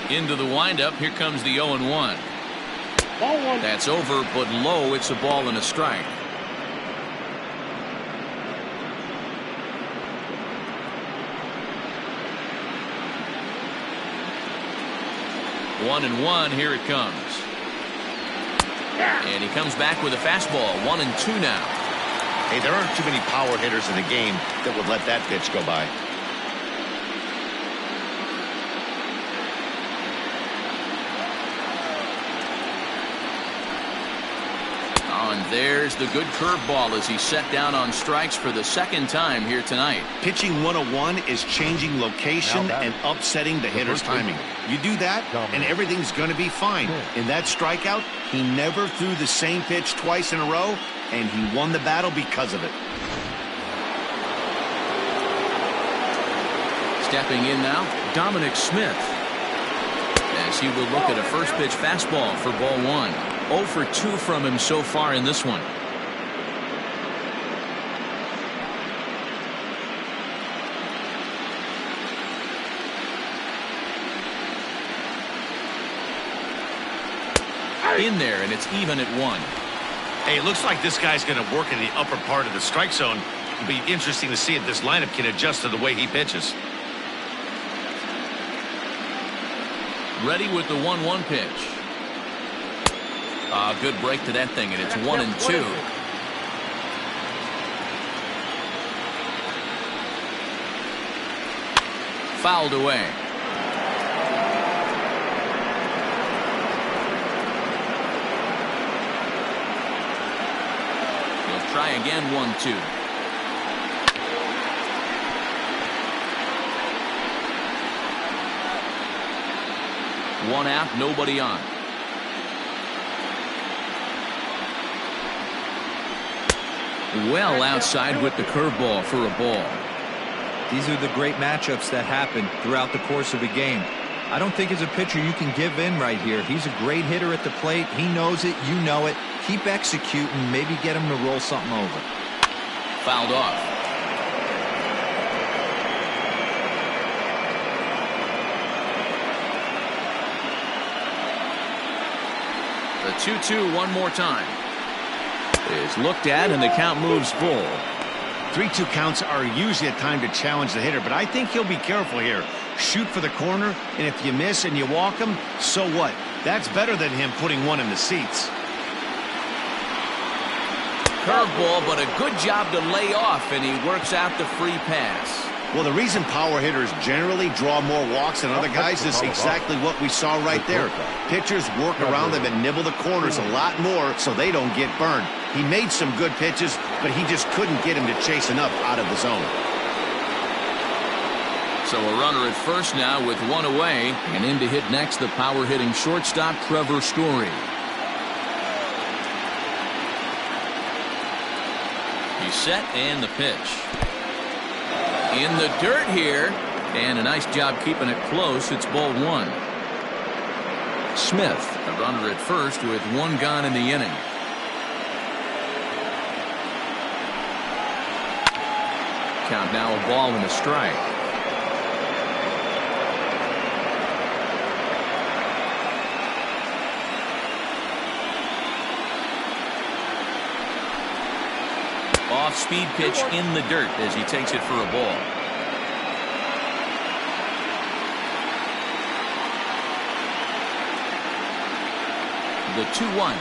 Into the windup. Here comes the 0-1. That's over, but low. It's a ball and a strike. 1-1. Here it comes. And he comes back with a fastball. 1-2 now. Hey, there aren't too many power hitters in the game that would let that pitch go by. And there's the good curveball as he's set down on strikes for the 2nd time here tonight. Pitching 101 is changing location and upsetting the hitter's timing. You do that, and everything's going to be fine. In that strikeout, he never threw the same pitch twice in a row, and he won the battle because of it. Stepping in now, Dominic Smith. As he will look at a first pitch fastball for ball 1. 0 for 2 from him so far in this one. In there, and it's even at 1. Hey, it looks like this guy's going to work in the upper part of the strike zone. It'll be interesting to see if this lineup can adjust to the way he pitches. Ready with the 1-1 pitch. Good break to that thing, and it's 1-2. Fouled away. He'll try again. 1-2. One out, nobody on. Well outside with the curveball for a ball. These are the great matchups that happen throughout the course of a game. I don't think as a pitcher you can give in right here. He's a great hitter at the plate. He knows it. You know it. Keep executing. Maybe get him to roll something over. Fouled off. The 2-2 one more time. Is looked at, and the count moves full. 3-2 counts are usually a time to challenge the hitter, but I think he'll be careful here. Shoot for the corner, and if you miss and you walk him, so what? That's better than him putting one in the seats. Curveball, but a good job to lay off, and he works out the free pass. Well, the reason power hitters generally draw more walks than other guys is exactly what we saw right there. Pitchers work around them and nibble the corners a lot more so they don't get burned. He made some good pitches, but he just couldn't get him to chase enough out of the zone. So a runner at first now with one away, and in to hit next the power-hitting shortstop Trevor Story. He's set, and the pitch. In the dirt here, and a nice job keeping it close. It's ball one. Smith, a runner at first with one gone in the inning. Count now a ball and a strike. Off-speed pitch in the dirt as he takes it for a ball. The 2-1.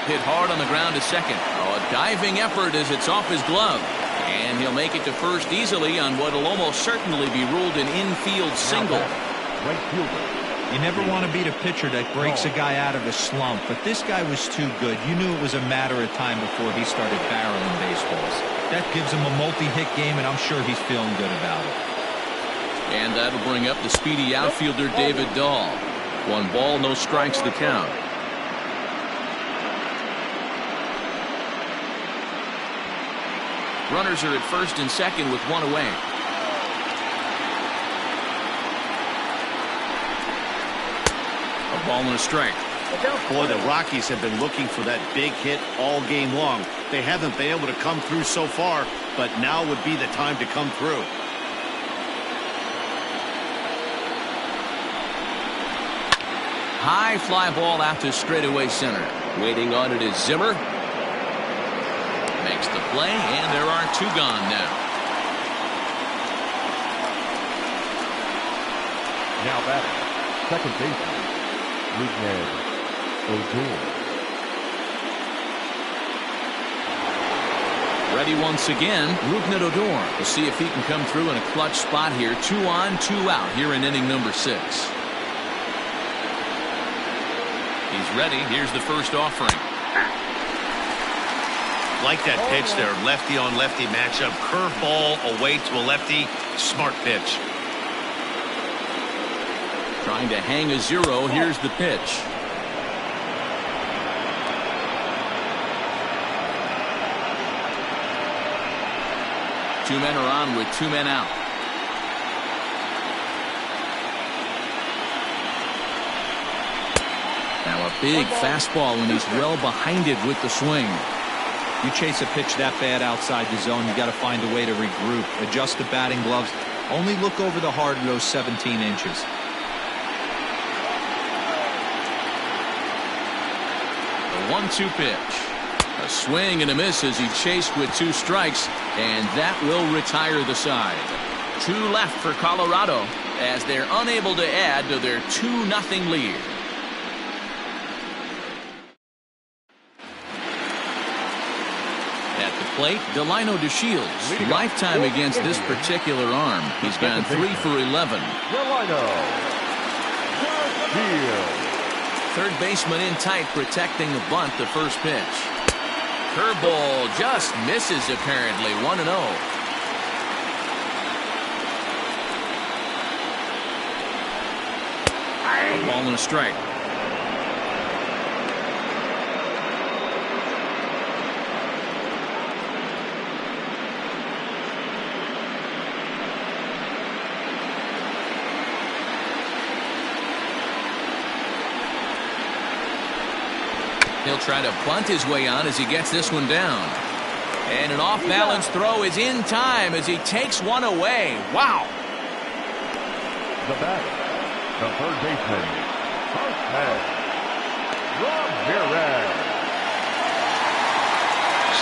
Hit hard on the ground to second. Oh, a diving effort as it's off his glove. And he'll make it to first easily on what will almost certainly be ruled an infield single. Right fielder. You never want to beat a pitcher that breaks a guy out of a slump, but this guy was too good. You knew it was a matter of time before he started barreling baseballs. That gives him a multi-hit game, and I'm sure he's feeling good about it. And that'll bring up the speedy outfielder David Dahl. 1 ball, no strikes the count. Runners are at first and second with one away. A ball and a strike. Boy, the Rockies have been looking for that big hit all game long. They haven't been able to come through so far, but now would be the time to come through. High fly ball out to straightaway center. Waiting on it is Zimmer. Makes the play, and there are 2 gone now. Now batting, second baseman, Rockies Indians. Ready once again, Rougned Odor. We'll see if he can come through in a clutch spot here. 2 on, 2 out here in inning number 6. He's ready. Here's the first offering. Like that pitch there, lefty on lefty matchup. Curveball away to a lefty. Smart pitch. Trying to hang a 0. Here's the pitch. Two men are on with 2 men out. Now a big fastball, and he's well behind it with the swing. You chase a pitch that bad outside the zone, you got to find a way to regroup, adjust the batting gloves, only look over the heart of those 17 inches. The 1-2 pitch. A swing and a miss as he chased with 2 strikes, and that will retire the side. 2 left for Colorado as they're unable to add to their 2-0 lead. At the plate, Delino DeShields. Lifetime against this particular arm. He's gone 3 for 11. Delino DeShields. Third baseman in tight, protecting the bunt. The first pitch. Curveball just misses apparently. 1-0. A ball and a strike. He'll try to bunt his way on as he gets this one down. And an off-balance throw is in time as he takes one away. Wow. The batter, the third baseman, Ramirez.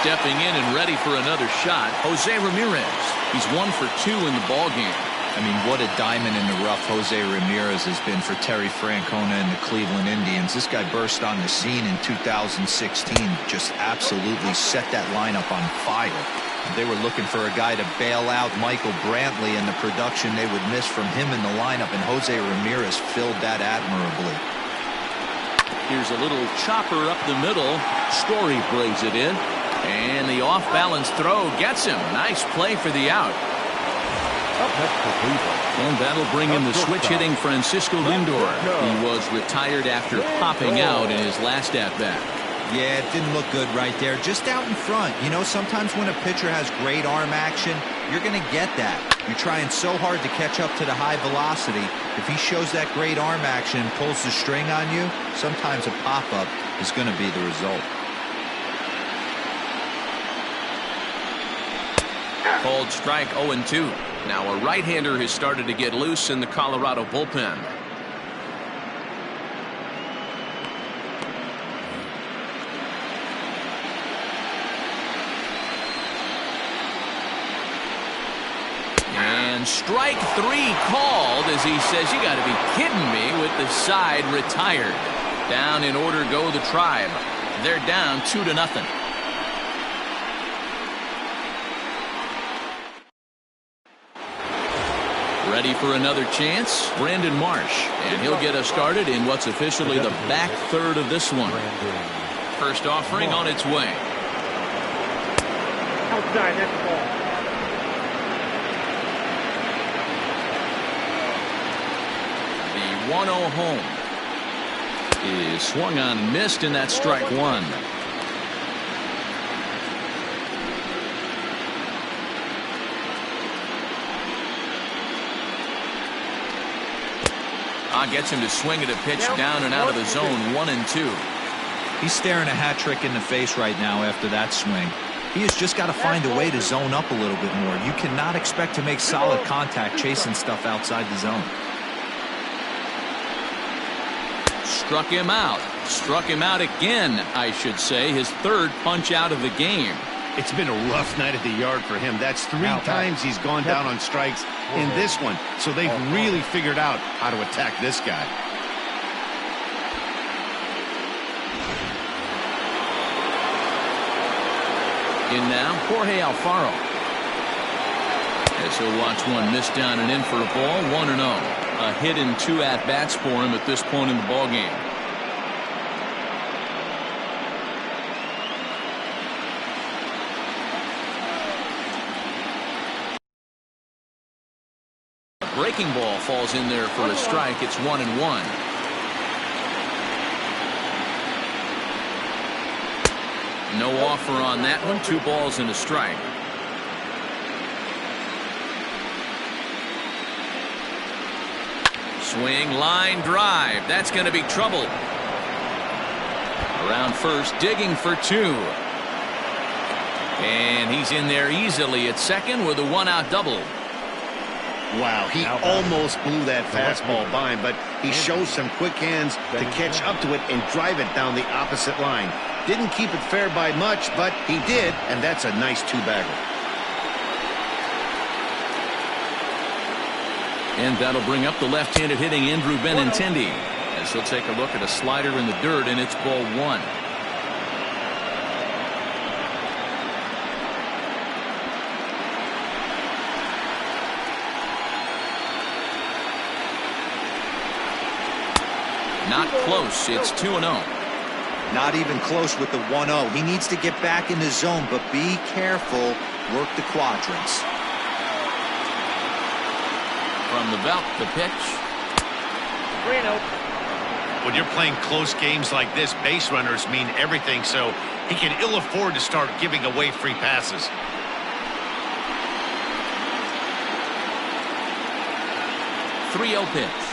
Stepping in and ready for another shot, Jose Ramirez. He's 1 for 2 in the ballgame. I mean, what a diamond in the rough Jose Ramirez has been for Terry Francona and the Cleveland Indians. This guy burst on the scene in 2016, just absolutely set that lineup on fire. They were looking for a guy to bail out Michael Brantley and the production they would miss from him in the lineup, and Jose Ramirez filled that admirably. Here's a little chopper up the middle. Story plays it in. And the off-balance throw gets him. Nice play for the out. Up next for Cleveland. And that'll bring in the switch-hitting Francisco Lindor. He was retired after popping out in his last at-bat. Yeah, it didn't look good right there. Just out in front. You know, sometimes when a pitcher has great arm action, you're going to get that. You're trying so hard to catch up to the high velocity. If he shows that great arm action and pulls the string on you, sometimes a pop-up is going to be the result. Called strike 0-2. Now a right-hander has started to get loose in the Colorado bullpen. And strike 3 called as he says, you got to be kidding me, with the side retired. Down in order go the Tribe. They're down 2-0. Ready for another chance, Brandon Marsh, and he'll get us started in what's officially the back third of this one. First offering on its way. Outside, that's the ball. The 1-0 home is swung on and missed, and that's strike 1. Gets him to swing at a pitch down and out of the zone. 1-2. He's staring a hat trick in the face right now after that swing. He has just got to find a way to zone up a little bit more. You cannot expect to make solid contact chasing stuff outside the zone. Struck him out. Struck him out again, I should say. His third punch out of the game. It's been a rough night at the yard for him. That's 3 times he's gone down on strikes in this one. So they've really figured out how to attack this guy. In now, Jorge Alfaro. As he'll watch one miss down and in for a ball. 1-0. A hit in 2 at-bats for him at this point in the ballgame. Breaking ball falls in there for a strike. It's 1-1. No offer on that one. 2 balls and a strike. Swing, line drive. That's going to be trouble. Around first, digging for 2. And he's in there easily at second with a 1-out double. Wow, he almost blew that fastball by him, but he shows some quick hands to catch up to it and drive it down the opposite line. Didn't keep it fair by much, but he did, and that's a nice 2-bagger. And that'll bring up the left-handed hitting Andrew Benintendi, as he'll take a look at a slider in the dirt, and it's ball 1. Not close. It's 2-0. Not even close with the 1-0. He needs to get back in the zone, but be careful. Work the quadrants. From the belt, the pitch. 3-0. When you're playing close games like this, base runners mean everything, so he can ill afford to start giving away free passes. Three-0 pitch.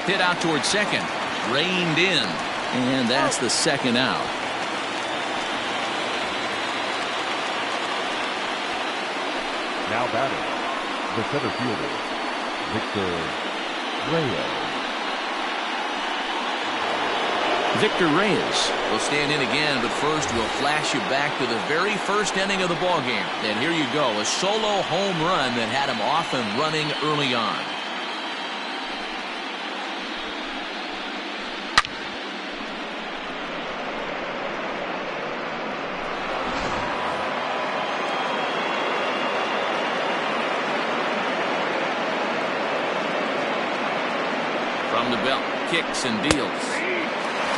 Hit out towards second. Reined in. And that's the second out. Now batting, the center fielder, Victor Reyes. Victor Reyes will stand in again, but first we'll flash you back to the very first inning of the ballgame. And here you go, a solo home run that had him off and running early on. From the belt, kicks and deals.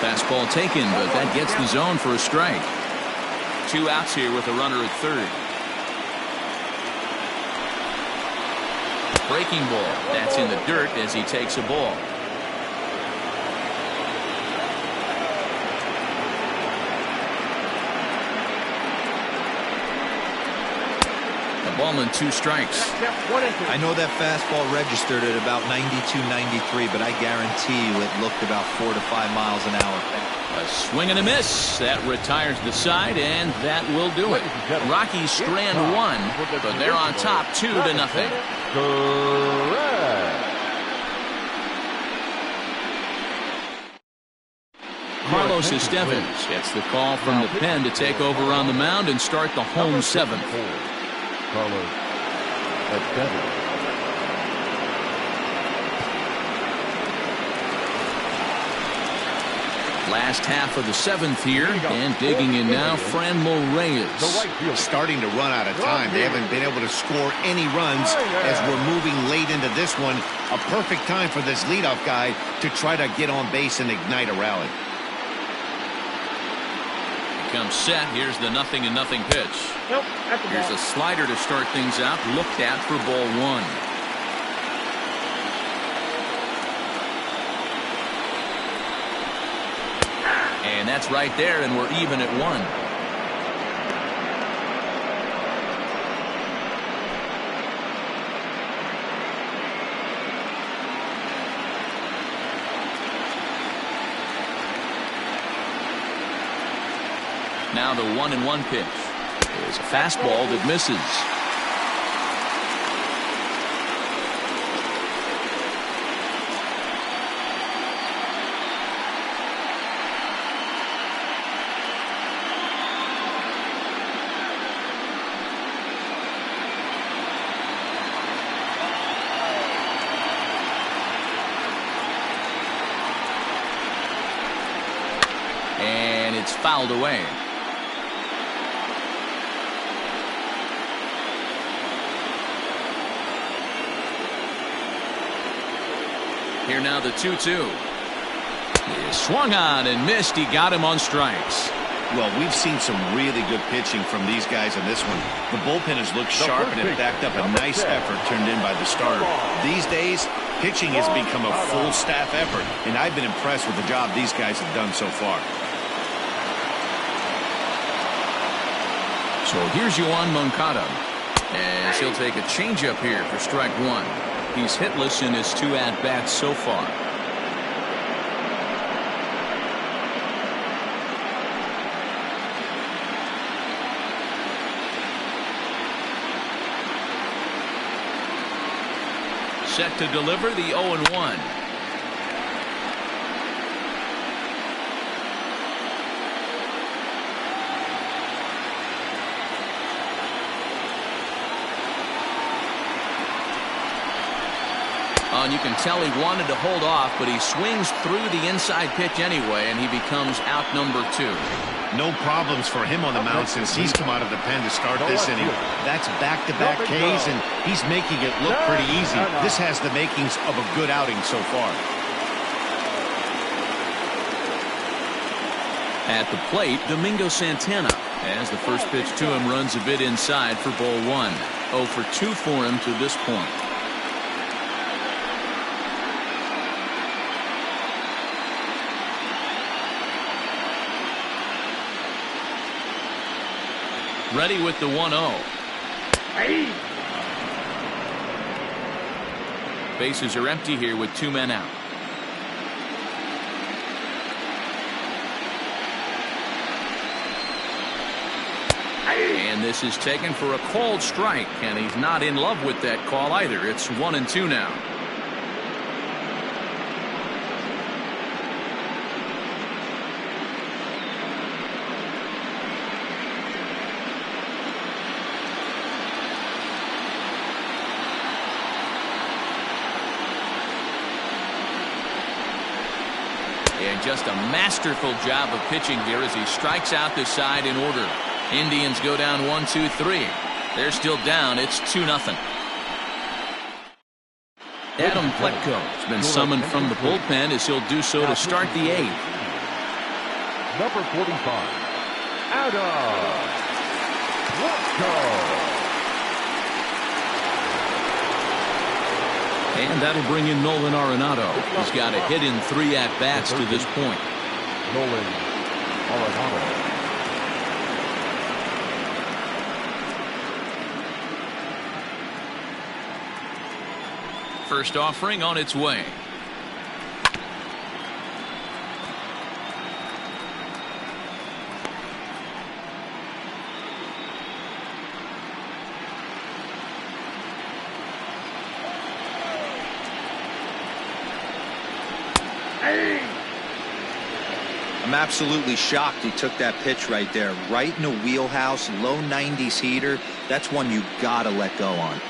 Fastball taken, but that gets the zone for a strike. 2 outs here with a runner at third. Breaking ball. That's in the dirt as he takes a ball. A ball and 2 strikes. I know that fastball registered at about 92, 93, but I guarantee you it looked about 4 to 5 miles an hour. A swing and a miss. That retires the side, and that will do it. Rockies strand 1, but they're on top 2-0. Carlos Estevez gets the call from the pen to take over on the mound and start the home 7th. Carlos Estevez. Last half of the 7th here, and digging in now, Franmil Reyes. Starting to run out of time. They haven't been able to score any runs as we're moving late into this one. A perfect time for this leadoff guy to try to get on base and ignite a rally. Comes set. Here's the 0-0 pitch. Nope, that's a Here's ball. a slider to start things out. Looked at for ball 1. And that's right there, and we're even at 1. Now the 1-1 pitch. There's a fastball that misses. And it's fouled away. Here now the 2-2. He is swung on and missed. He got him on strikes. Well, we've seen some really good pitching from these guys in this one. The bullpen has looked sharp and it backed up a nice effort turned in by the starter. These days, pitching has become a full staff effort, and I've been impressed with the job these guys have done so far. So here's Yoan Moncada, as he'll take a changeup here for strike 1. He's hitless in his 2 at-bats so far. Set to deliver the 0-1. And you can tell he wanted to hold off, but he swings through the inside pitch anyway, and he becomes out number 2. No problems for him on the mound since he's come out of the pen to start this inning. That's back-to-back Ks, and he's making it look pretty easy. This has the makings of a good outing so far. At the plate, Domingo Santana, as the first pitch to him runs a bit inside for ball 1. 0 for 2 for him to this point. Ready with the 1-0. Bases are empty here with 2 men out. And And this is taken for a called strike, and he's not in love with that call either. It's 1-2 now. And just a masterful job of pitching here as he strikes out the side in order. Indians go down 1-2-3. They're still down. It's 2-0. Adam Pletko has been summoned from the bullpen as he'll do so to start the 8th. Number 45, Adam Pletko. And that'll bring in Nolan Arenado. He's got a hit in 3 at-bats to this point. Nolan Arenado. First offering on its way. I'm absolutely shocked he took that pitch right there. Right in the wheelhouse, low 90s heater. That's one you gotta let go on.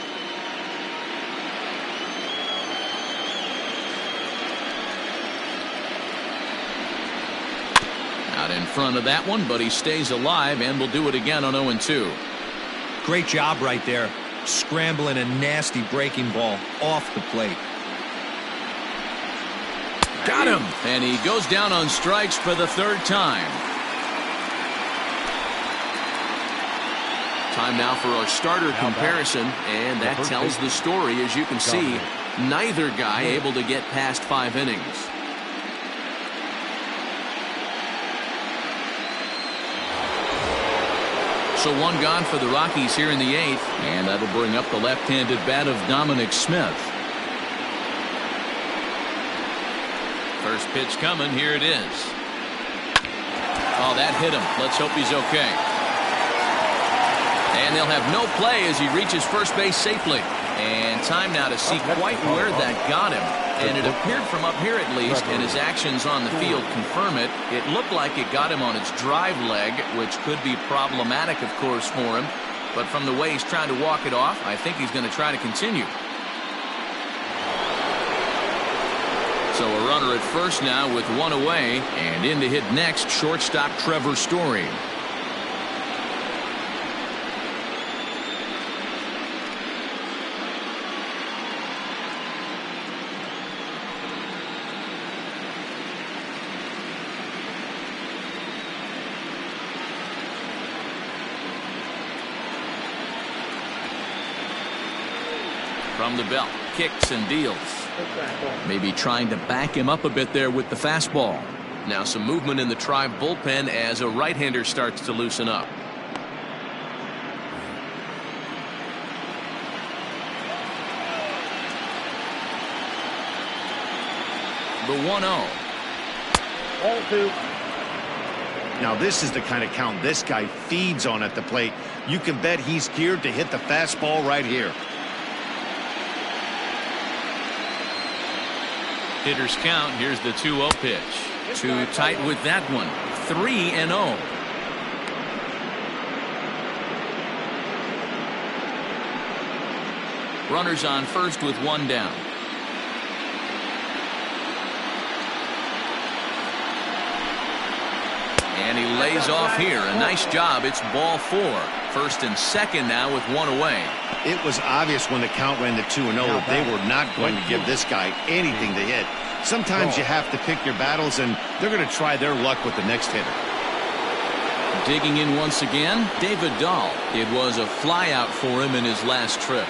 Out in front of that one, but he stays alive and will do it again on 0-2. Great job right there. Scrambling a nasty breaking ball off the plate. Got him. And he goes down on strikes for the 3rd time. Time now for our starter comparison, and that tells the story. As you can see, neither guy able to get past 5 innings. So 1 gone for the Rockies here in the 8th, and that'll bring up the left-handed bat of Dominic Smith. First pitch coming. Here it is. Oh, that hit him. Let's hope he's okay. And they'll have no play as he reaches first base safely. And time now to see quite where that got him. And it appeared from up here at least, and his actions on the field confirm it. It looked like it got him on its drive leg, which could be problematic, of course, for him. But from the way he's trying to walk it off, I think he's going to try to continue. So a runner at first now with 1 away, and in to hit next, shortstop Trevor Story. From the belt, kicks and deals. Maybe trying to back him up a bit there with the fastball. Now some movement in the Tribe bullpen as a right-hander starts to loosen up. The 1-0. 0-2. Now this is the kind of count this guy feeds on at the plate. You can bet he's geared to hit the fastball right here. Hitters count. Here's the 2-0 pitch. Too tight with that one. 3-0. Runners on first with 1 down. And he lays off here. A nice job. It's ball 4. First and second now with 1 away. It was obvious when the count ran to 2-0 that they were not going to give this guy anything to hit. Sometimes you have to pick your battles, and they're going to try their luck with the next hitter. Digging in once again, David Dahl. It was a flyout for him in his last trip.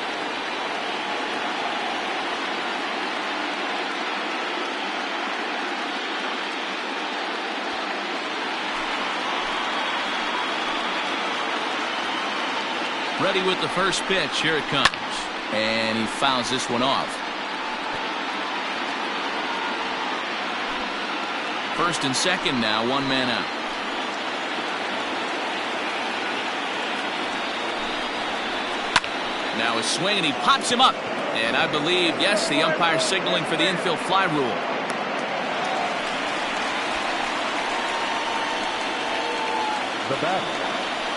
Ready with the first pitch. Here it comes. And he fouls this one off. First and second now, 1 man out. Now a swing, and he pops him up. And I believe, yes, the umpire signaling for the infield fly rule. The batter,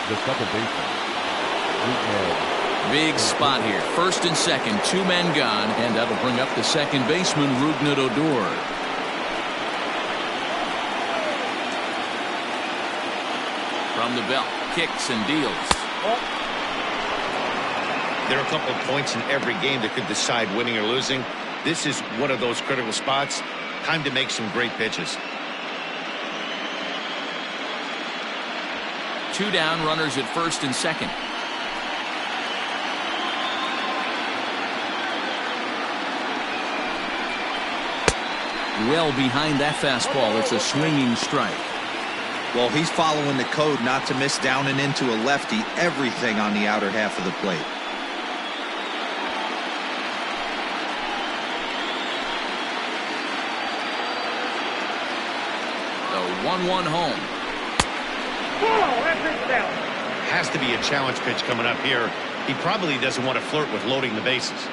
the second baseman, Big spot here. First and second, 2 men gone, and that'll bring up the second baseman, Rougned Odor. From the belt, kicks and deals. There are a couple of points in every game that could decide winning or losing. This is one of those critical spots. Time to make some great pitches. 2 down, runners at first and second. Well behind that fastball. It's a swinging strike. Well, he's following the code not to miss down and into a lefty. Everything on the outer half of the plate. The 1-1 home. Has to be a challenge pitch coming up here. He probably doesn't want to flirt with loading the bases.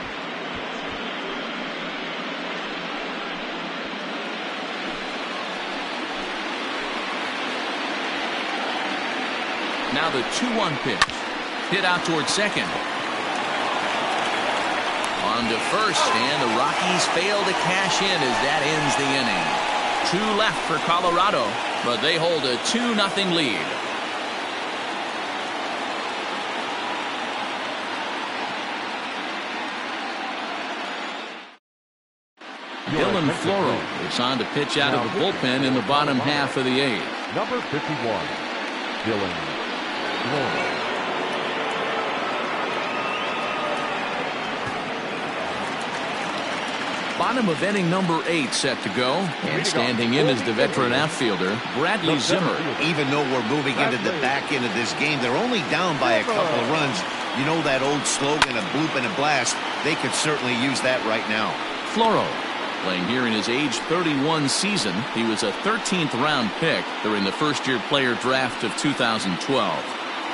Now the 2-1 pitch. Hit out towards second. On to first, and the Rockies fail to cash in as that ends the inning. 2 left for Colorado, but they hold a 2-0 lead. Dylan Floro is on to pitch out of the bullpen in the bottom half of the 8th. number 51, Dylan Floro. Bottom of inning number 8 set to go, and standing in is the veteran outfielder Bradley Zimmer. Even though we're moving into the back end of this game, they're only down by a couple of runs. You know that old slogan, a bloop and a blast. They could certainly use that right now. Floro playing here in his age 31 season. He was a 13th round pick during the first-year player draft of 2012.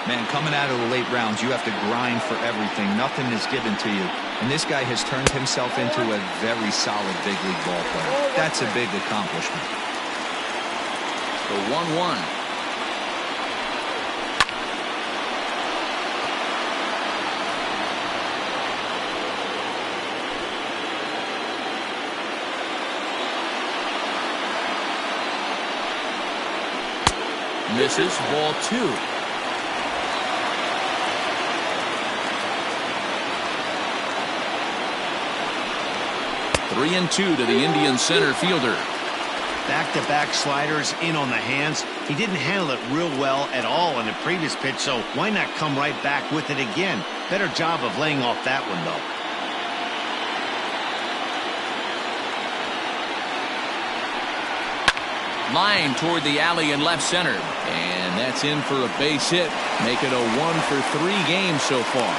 Man, coming out of the late rounds, you have to grind for everything. Nothing is given to you. And this guy has turned himself into a very solid big league ball player. That's a big accomplishment. The 1-1. Misses, ball 2. Three and 2 to the Indian center fielder. Back-to-back sliders in on the hands. He didn't handle it real well at all on the previous pitch, so why not come right back with it again? Better job of laying off that one, though. Line toward the alley in left center. And that's in for a base hit. Make it a 1-for-3 game so far.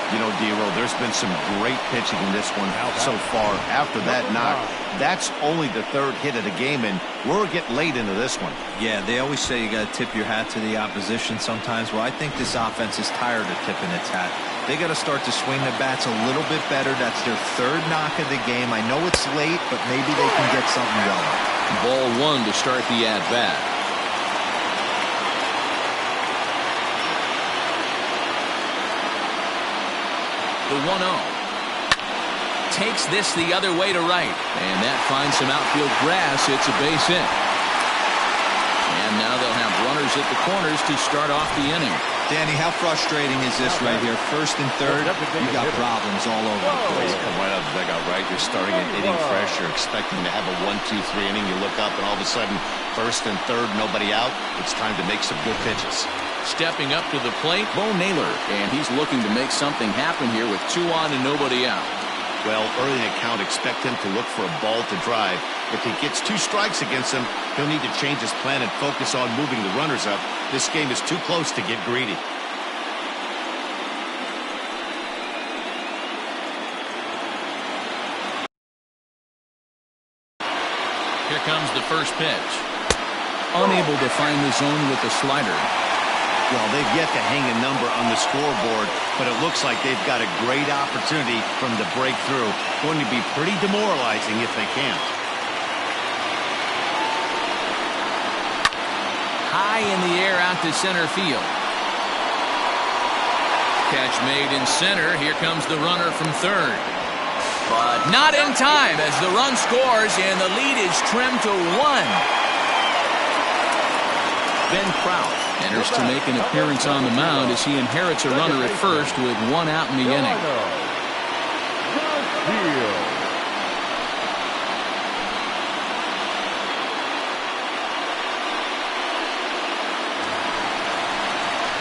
You know, D'Lo, there's been some great pitching in this one so far. After that knock, that's only the 3rd hit of the game, and we're getting late into this one. Yeah, they always say you got to tip your hat to the opposition sometimes. Well, I think this offense is tired of tipping its hat. They got to start to swing the bats a little bit better. That's their 3rd knock of the game. I know it's late, but maybe they can get something going. Ball 1 to start the at-bat. The 1-0. Takes this the other way to right. And that finds some outfield grass. It's a base hit. And now they'll have runners at the corners to start off the inning. Danny, how frustrating is this right here? 1st and 3rd, you got problems all over the place. Come right out of the dugout, right? You're starting an inning fresh. You're expecting to have a 1-2-3 inning. You look up, and all of a sudden, 1st and 3rd, nobody out. It's time to make some good pitches. Stepping up to the plate, Bo Naylor, and he's looking to make something happen here with 2 on and nobody out. Well, early in the count, expect him to look for a ball to drive. If he gets 2 strikes against him, he'll need to change his plan and focus on moving the runners up. This game is too close to get greedy. Here comes the first pitch. Unable to find the zone with the slider. Well, they've yet to hang a number on the scoreboard, but it looks like they've got a great opportunity for them to break through. Going to be pretty demoralizing if they can't. High in the air out to center field. Catch made in center. Here comes the runner from third. But not in time as the run scores and the lead is trimmed to 1. Ben Prout enters to make an appearance on the mound as he inherits a runner at first with 1 out in the inning.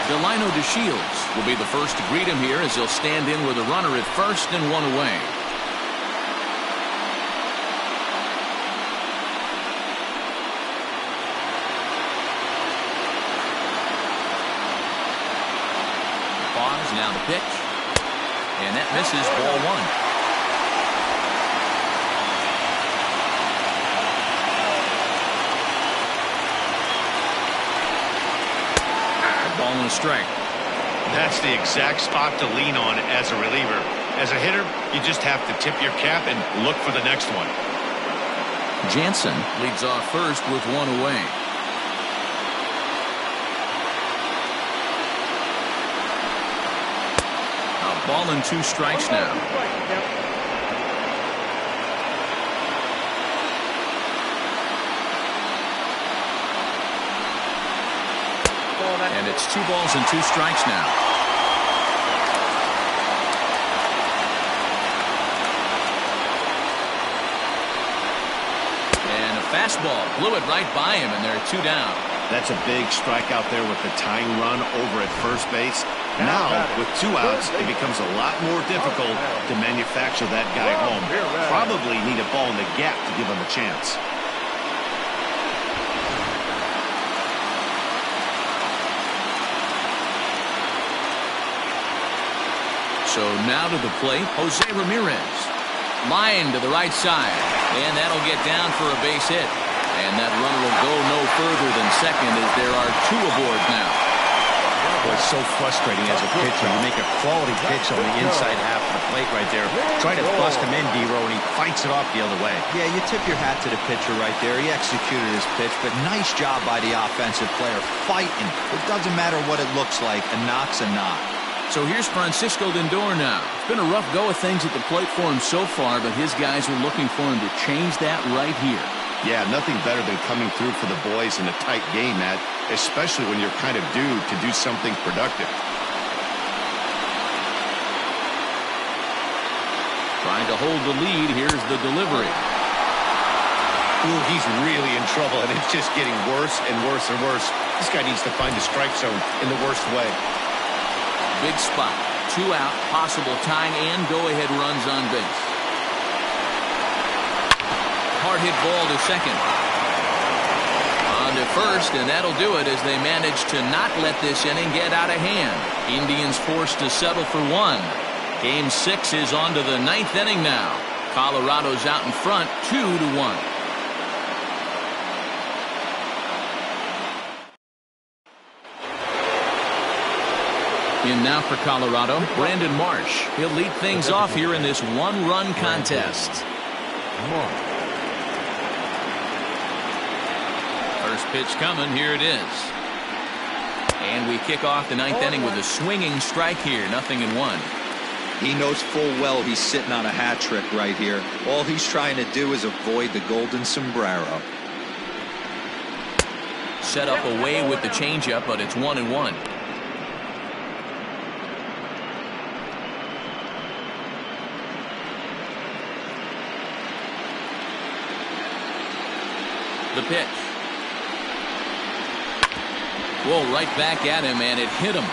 Delino DeShields will be the first to greet him here as he'll stand in with a runner at first and 1 away. Pause, now the pitch. And that misses, ball 1. Ball and a strike. That's the exact spot to lean on as a reliever. As a hitter, you just have to tip your cap and look for the next one. Jansen leads off first with 1 away. A ball and 2 strikes now. And it's 2 balls and 2 strikes now. And a fastball blew it right by him, and there are 2 down. That's a big strike out there with the tying run over at first base. Now, with 2 outs, it becomes a lot more difficult to manufacture that guy home. Probably need a ball in the gap to give him a chance. So now to the plate, Jose Ramirez. Line to the right side. And that'll get down for a base hit. And that runner will go no further than second as there are 2 aboard now. Boy, it's so frustrating as a pitcher. You make a quality pitch on the inside half of the plate right there. Try to bust him in, D-Row, and he fights it off the other way. Yeah, you tip your hat to the pitcher right there. He executed his pitch, but nice job by the offensive player fighting. It doesn't matter what it looks like. A knock's a knock. So here's Francisco Lindor now. It's been a rough go of things at the plate for him so far, but his guys are looking for him to change that right here. Yeah, nothing better than coming through for the boys in a tight game, Matt, especially when you're kind of due to do something productive. Trying to hold the lead. Here's the delivery. Ooh, he's really in trouble, and it's just getting worse and worse and worse. This guy needs to find the strike zone in the worst way. Big spot. 2 out, possible tying and go-ahead runs on base. Hard hit ball to second. On to first, and that'll do it as they manage to not let this inning get out of hand. Indians forced to settle for 1. Game 6 is on to the 9th inning now. Colorado's out in front, 2-1. In now for Colorado, Brandon Marsh. He'll lead things off here in this 1-run contest. First pitch coming. Here it is. And we kick off the 9th inning with a swinging strike here. 0-1. He knows full well he's sitting on a hat trick right here. All he's trying to do is avoid the golden sombrero. Set up away with the changeup, but it's 1-1. The pitch. Whoa, right back at him, and it hit him.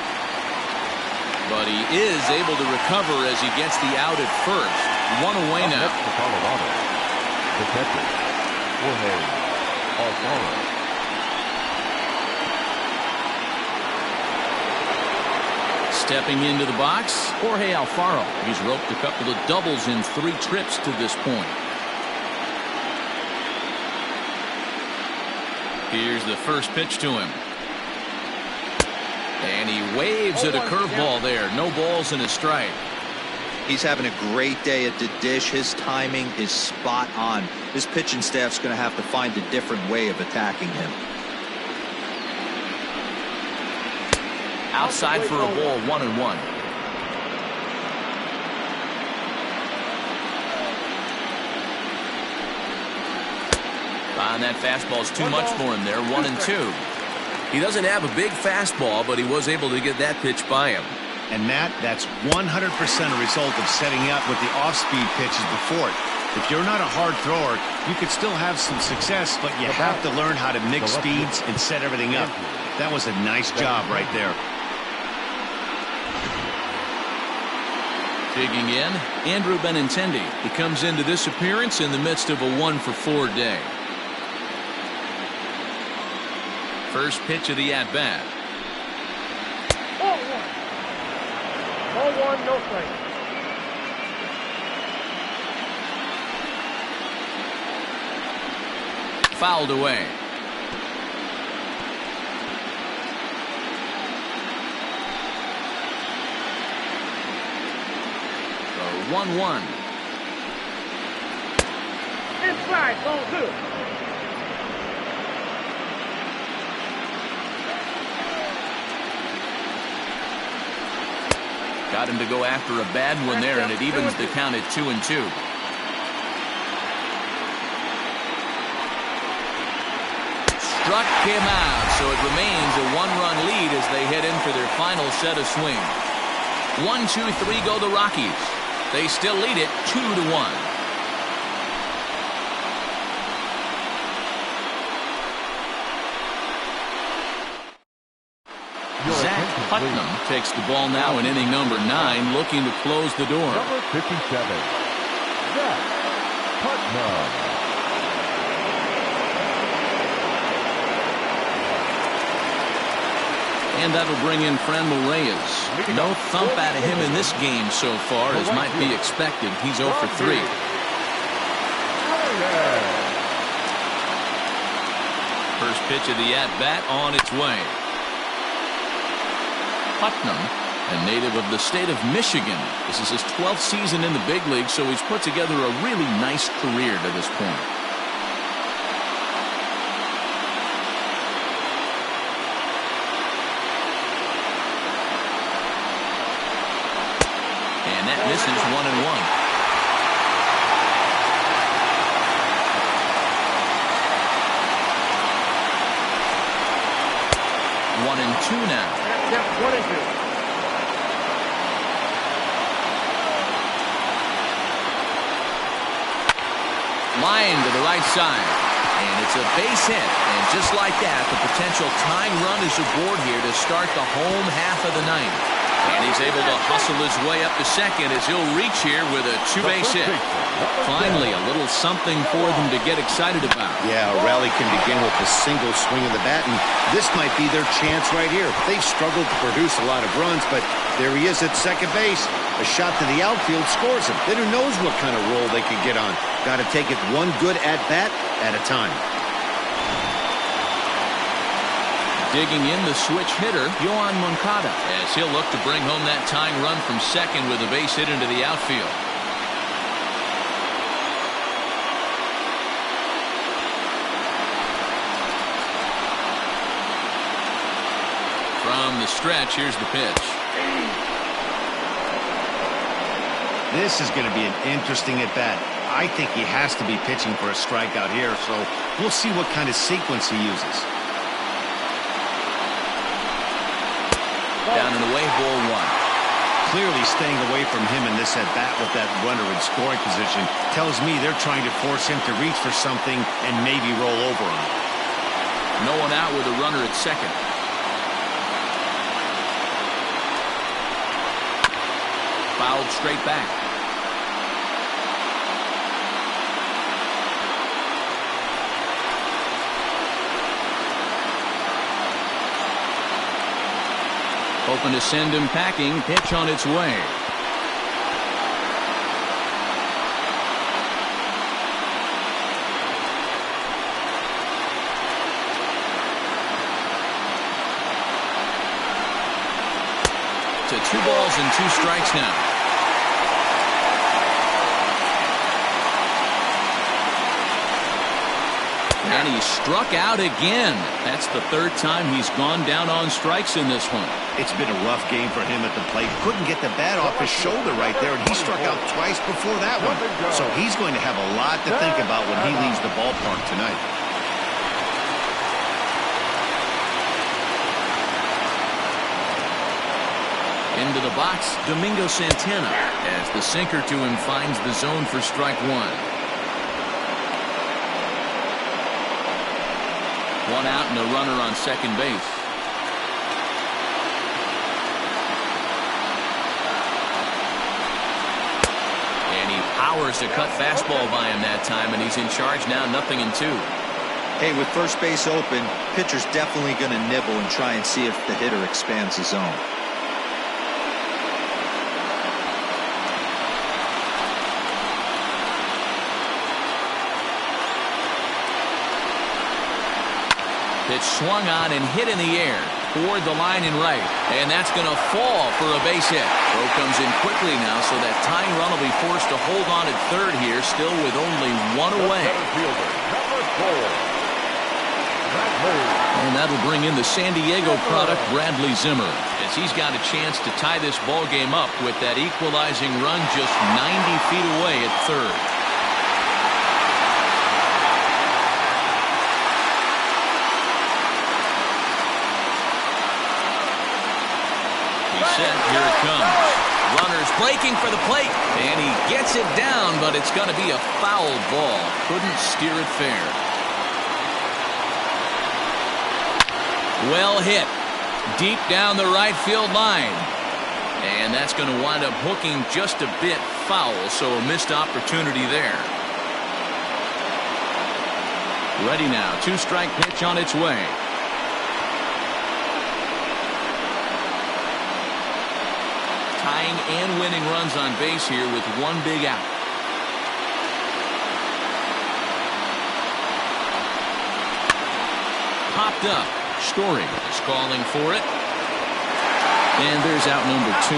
But he is able to recover as he gets the out at first. 1 away now. For Colorado, the catcher, Jorge Alfaro. Stepping into the box, Jorge Alfaro. He's roped a couple of doubles in 3 trips to this point. Here's the first pitch to him. And he waves at a curveball there. No balls and a strike. He's having a great day at the dish. His timing is spot on. His pitching staff's going to have to find a different way of attacking him. Outside for a ball, 1-1. And that fastball's too much for him there, 1-2. He doesn't have a big fastball, but he was able to get that pitch by him. And Matt, that's 100% a result of setting up with the off-speed pitches before it. If you're not a hard thrower, you could still have some success, but you have to learn how to mix speeds and set everything up. That was a nice job right there. Digging in, Andrew Benintendi. He comes into this appearance in the midst of a 1-for-4 day. First pitch of the at-bat. 0-1, no strike. Fouled away. So 1-1. Inside, 0-2. Got him to go after a bad one there, and it evens the count at 2-2. Struck him out, so it remains a 1-run lead as they head in for their final set of swings. 1-2-3 go the Rockies. They still lead it 2-1. Zach Putnam takes the ball now in inning number 9, looking to close the door. Number 57, Zach Putnam. And that'll bring in Franmil Reyes. No thump out of him in this game so far, as might be expected. He's 0 for 3. First pitch of the at-bat on its way. Putnam, a native of the state of Michigan. This is his 12th season in the big league, so he's put together a really nice career to this point. And that misses 1-1. 1-2 now. Yep, 1-2. Line to the right side. And it's a base hit. And just like that, the potential tying run is aboard here to start the home half of the ninth. And he's able to hustle his way up to second as he'll reach here with a two-base hit. Finally, a little something for them to get excited about. Yeah, a rally can begin with a single swing of the bat, and this might be their chance right here. They've struggled to produce a lot of runs, but there he is at second base. A shot to the outfield scores him. Then who knows what kind of roll they could get on. Got to take it one good at-bat at a time. Digging in, the switch hitter, Yohan Moncada, as he'll look to bring home that tying run from second with a base hit into the outfield. From the stretch, here's the pitch. This is going to be an interesting at-bat. I think he has to be pitching for a strikeout here, so we'll see what kind of sequence he uses. Down and away, ball 1. Clearly staying away from him in this at-bat with that runner in scoring position tells me they're trying to force him to reach for something and maybe roll over on him. No one out with a runner at second. Fouled straight back. Hoping to send him packing. Pitch on its way. to 2 balls and 2 strikes now. And he struck out again. That's the 3rd time he's gone down on strikes in this one. It's been a rough game for him at the plate. Couldn't get the bat off his shoulder right there, and he struck out twice before that one. So he's going to have a lot to think about when he leaves the ballpark tonight. Into the box, Domingo Santana, as the sinker to him finds the zone for strike 1. 1 out and a runner on second base. And he powers a cut fastball by him that time, and he's in charge now, 0-2. Hey, with first base open, pitcher's definitely going to nibble and try and see if the hitter expands the zone. Pitch swung on and hit in the air toward the line and right. And that's going to fall for a base hit. Throw comes in quickly now, so that tying run will be forced to hold on at third here, still with only 1 away. And that'll bring in the San Diego product, Bradley Zimmer, as he's got a chance to tie this ball game up with that equalizing run just 90 feet away at third. Set, here it comes. Runners breaking for the plate, and he gets it down, but it's going to be a foul ball. Couldn't steer it fair. Well hit. Deep down the right field line. And that's going to wind up hooking just a bit foul, so a missed opportunity there. Ready now. 2-strike pitch on its way. Tying and winning runs on base here with 1 big out. Popped up. Story is calling for it. And there's out number 2.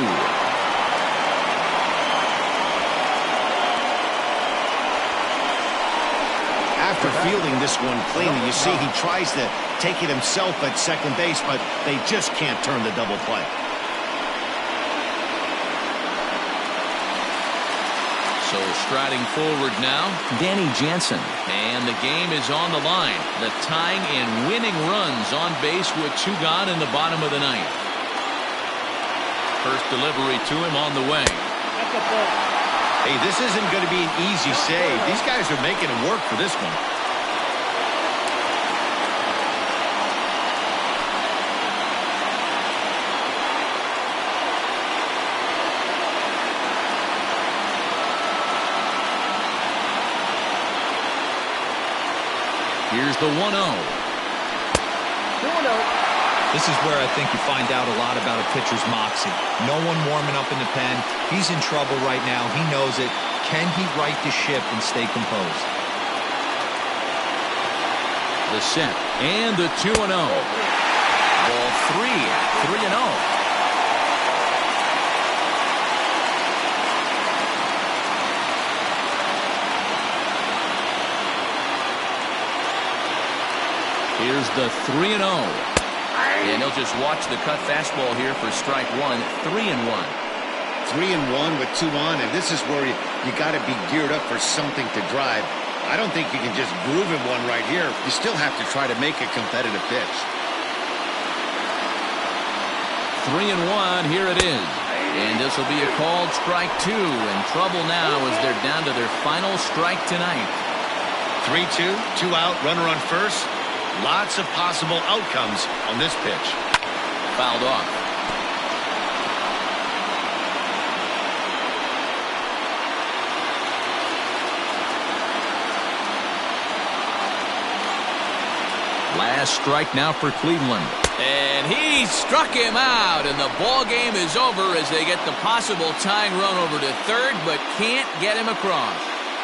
After fielding this one cleanly, you see he tries to take it himself at second base, but they just can't turn the double play. So striding forward now, Danny Jansen. And the game is on the line. The tying and winning runs on base with 2 gone in the bottom of the 9th. First delivery to him on the way. Hey, this isn't going to be an easy save. These guys are making it work for this one. Here's the 1-0. 2-0. This is where I think you find out a lot about a pitcher's moxie. No one warming up in the pen. He's in trouble right now. He knows it. Can he right the ship and stay composed? The set and the 2-0. Ball 3. 3-0. Here's the 3-0. And he'll just watch the cut fastball here for strike 1. 3-1. 3-1 with 2 on, and this is where you got to be geared up for something to drive. I don't think you can just groove him one right here. You still have to try to make a competitive pitch. 3-1. Here it is. And this will be a called strike 2. In trouble now as they're down to their final strike tonight. 3-2, 2 out, runner on first. Lots of possible outcomes on this pitch. Fouled off. Last strike now for Cleveland. And he struck him out, and the ball game is over as they get the possible tying run over to third, but can't get him across.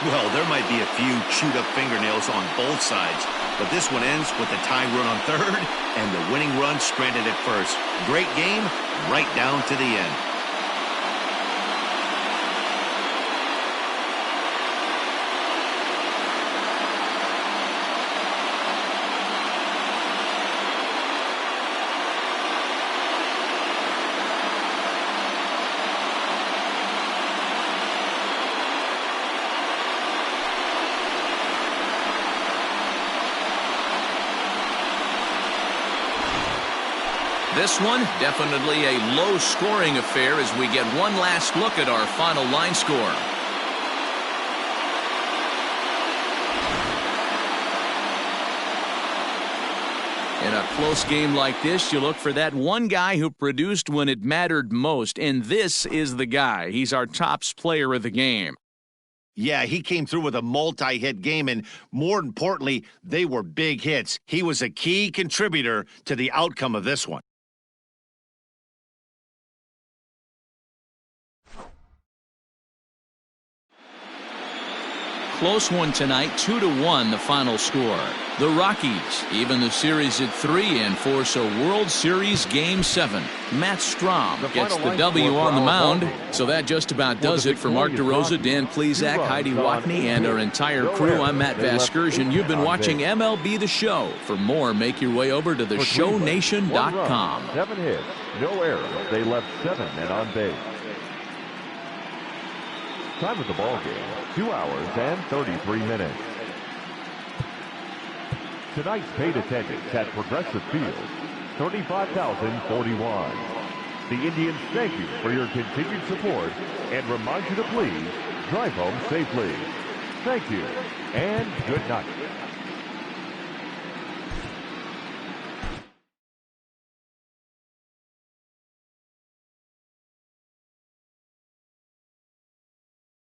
Well, there might be a few chewed-up fingernails on both sides, but this one ends with a tying run on third and the winning run stranded at first. Great game, right down to the end. This one, definitely a low-scoring affair as we get one last look at our final line score. In a close game like this, you look for that one guy who produced when it mattered most, and this is the guy. He's our tops player of the game. Yeah, he came through with a multi-hit game, and more importantly, they were big hits. He was a key contributor to the outcome of this one. Close one tonight, 2-1 the final score. The Rockies even the series at 3 and force a World Series Game 7. Matt Strahm gets the W on the mound. So that just about does it for Mark DeRosa, Dan Plesac, Heidi Watney, and our entire crew. I'm Matt Vasgersian. You've been watching MLB The Show. For more, make your way over to theshownation.com. 7 hits, no errors. They left 7 men on base. Time of the ball game, 2 hours and 33 minutes. Tonight's paid attendance at Progressive Field, 35,041. The Indians thank you for your continued support and remind you to please drive home safely. Thank you and good night.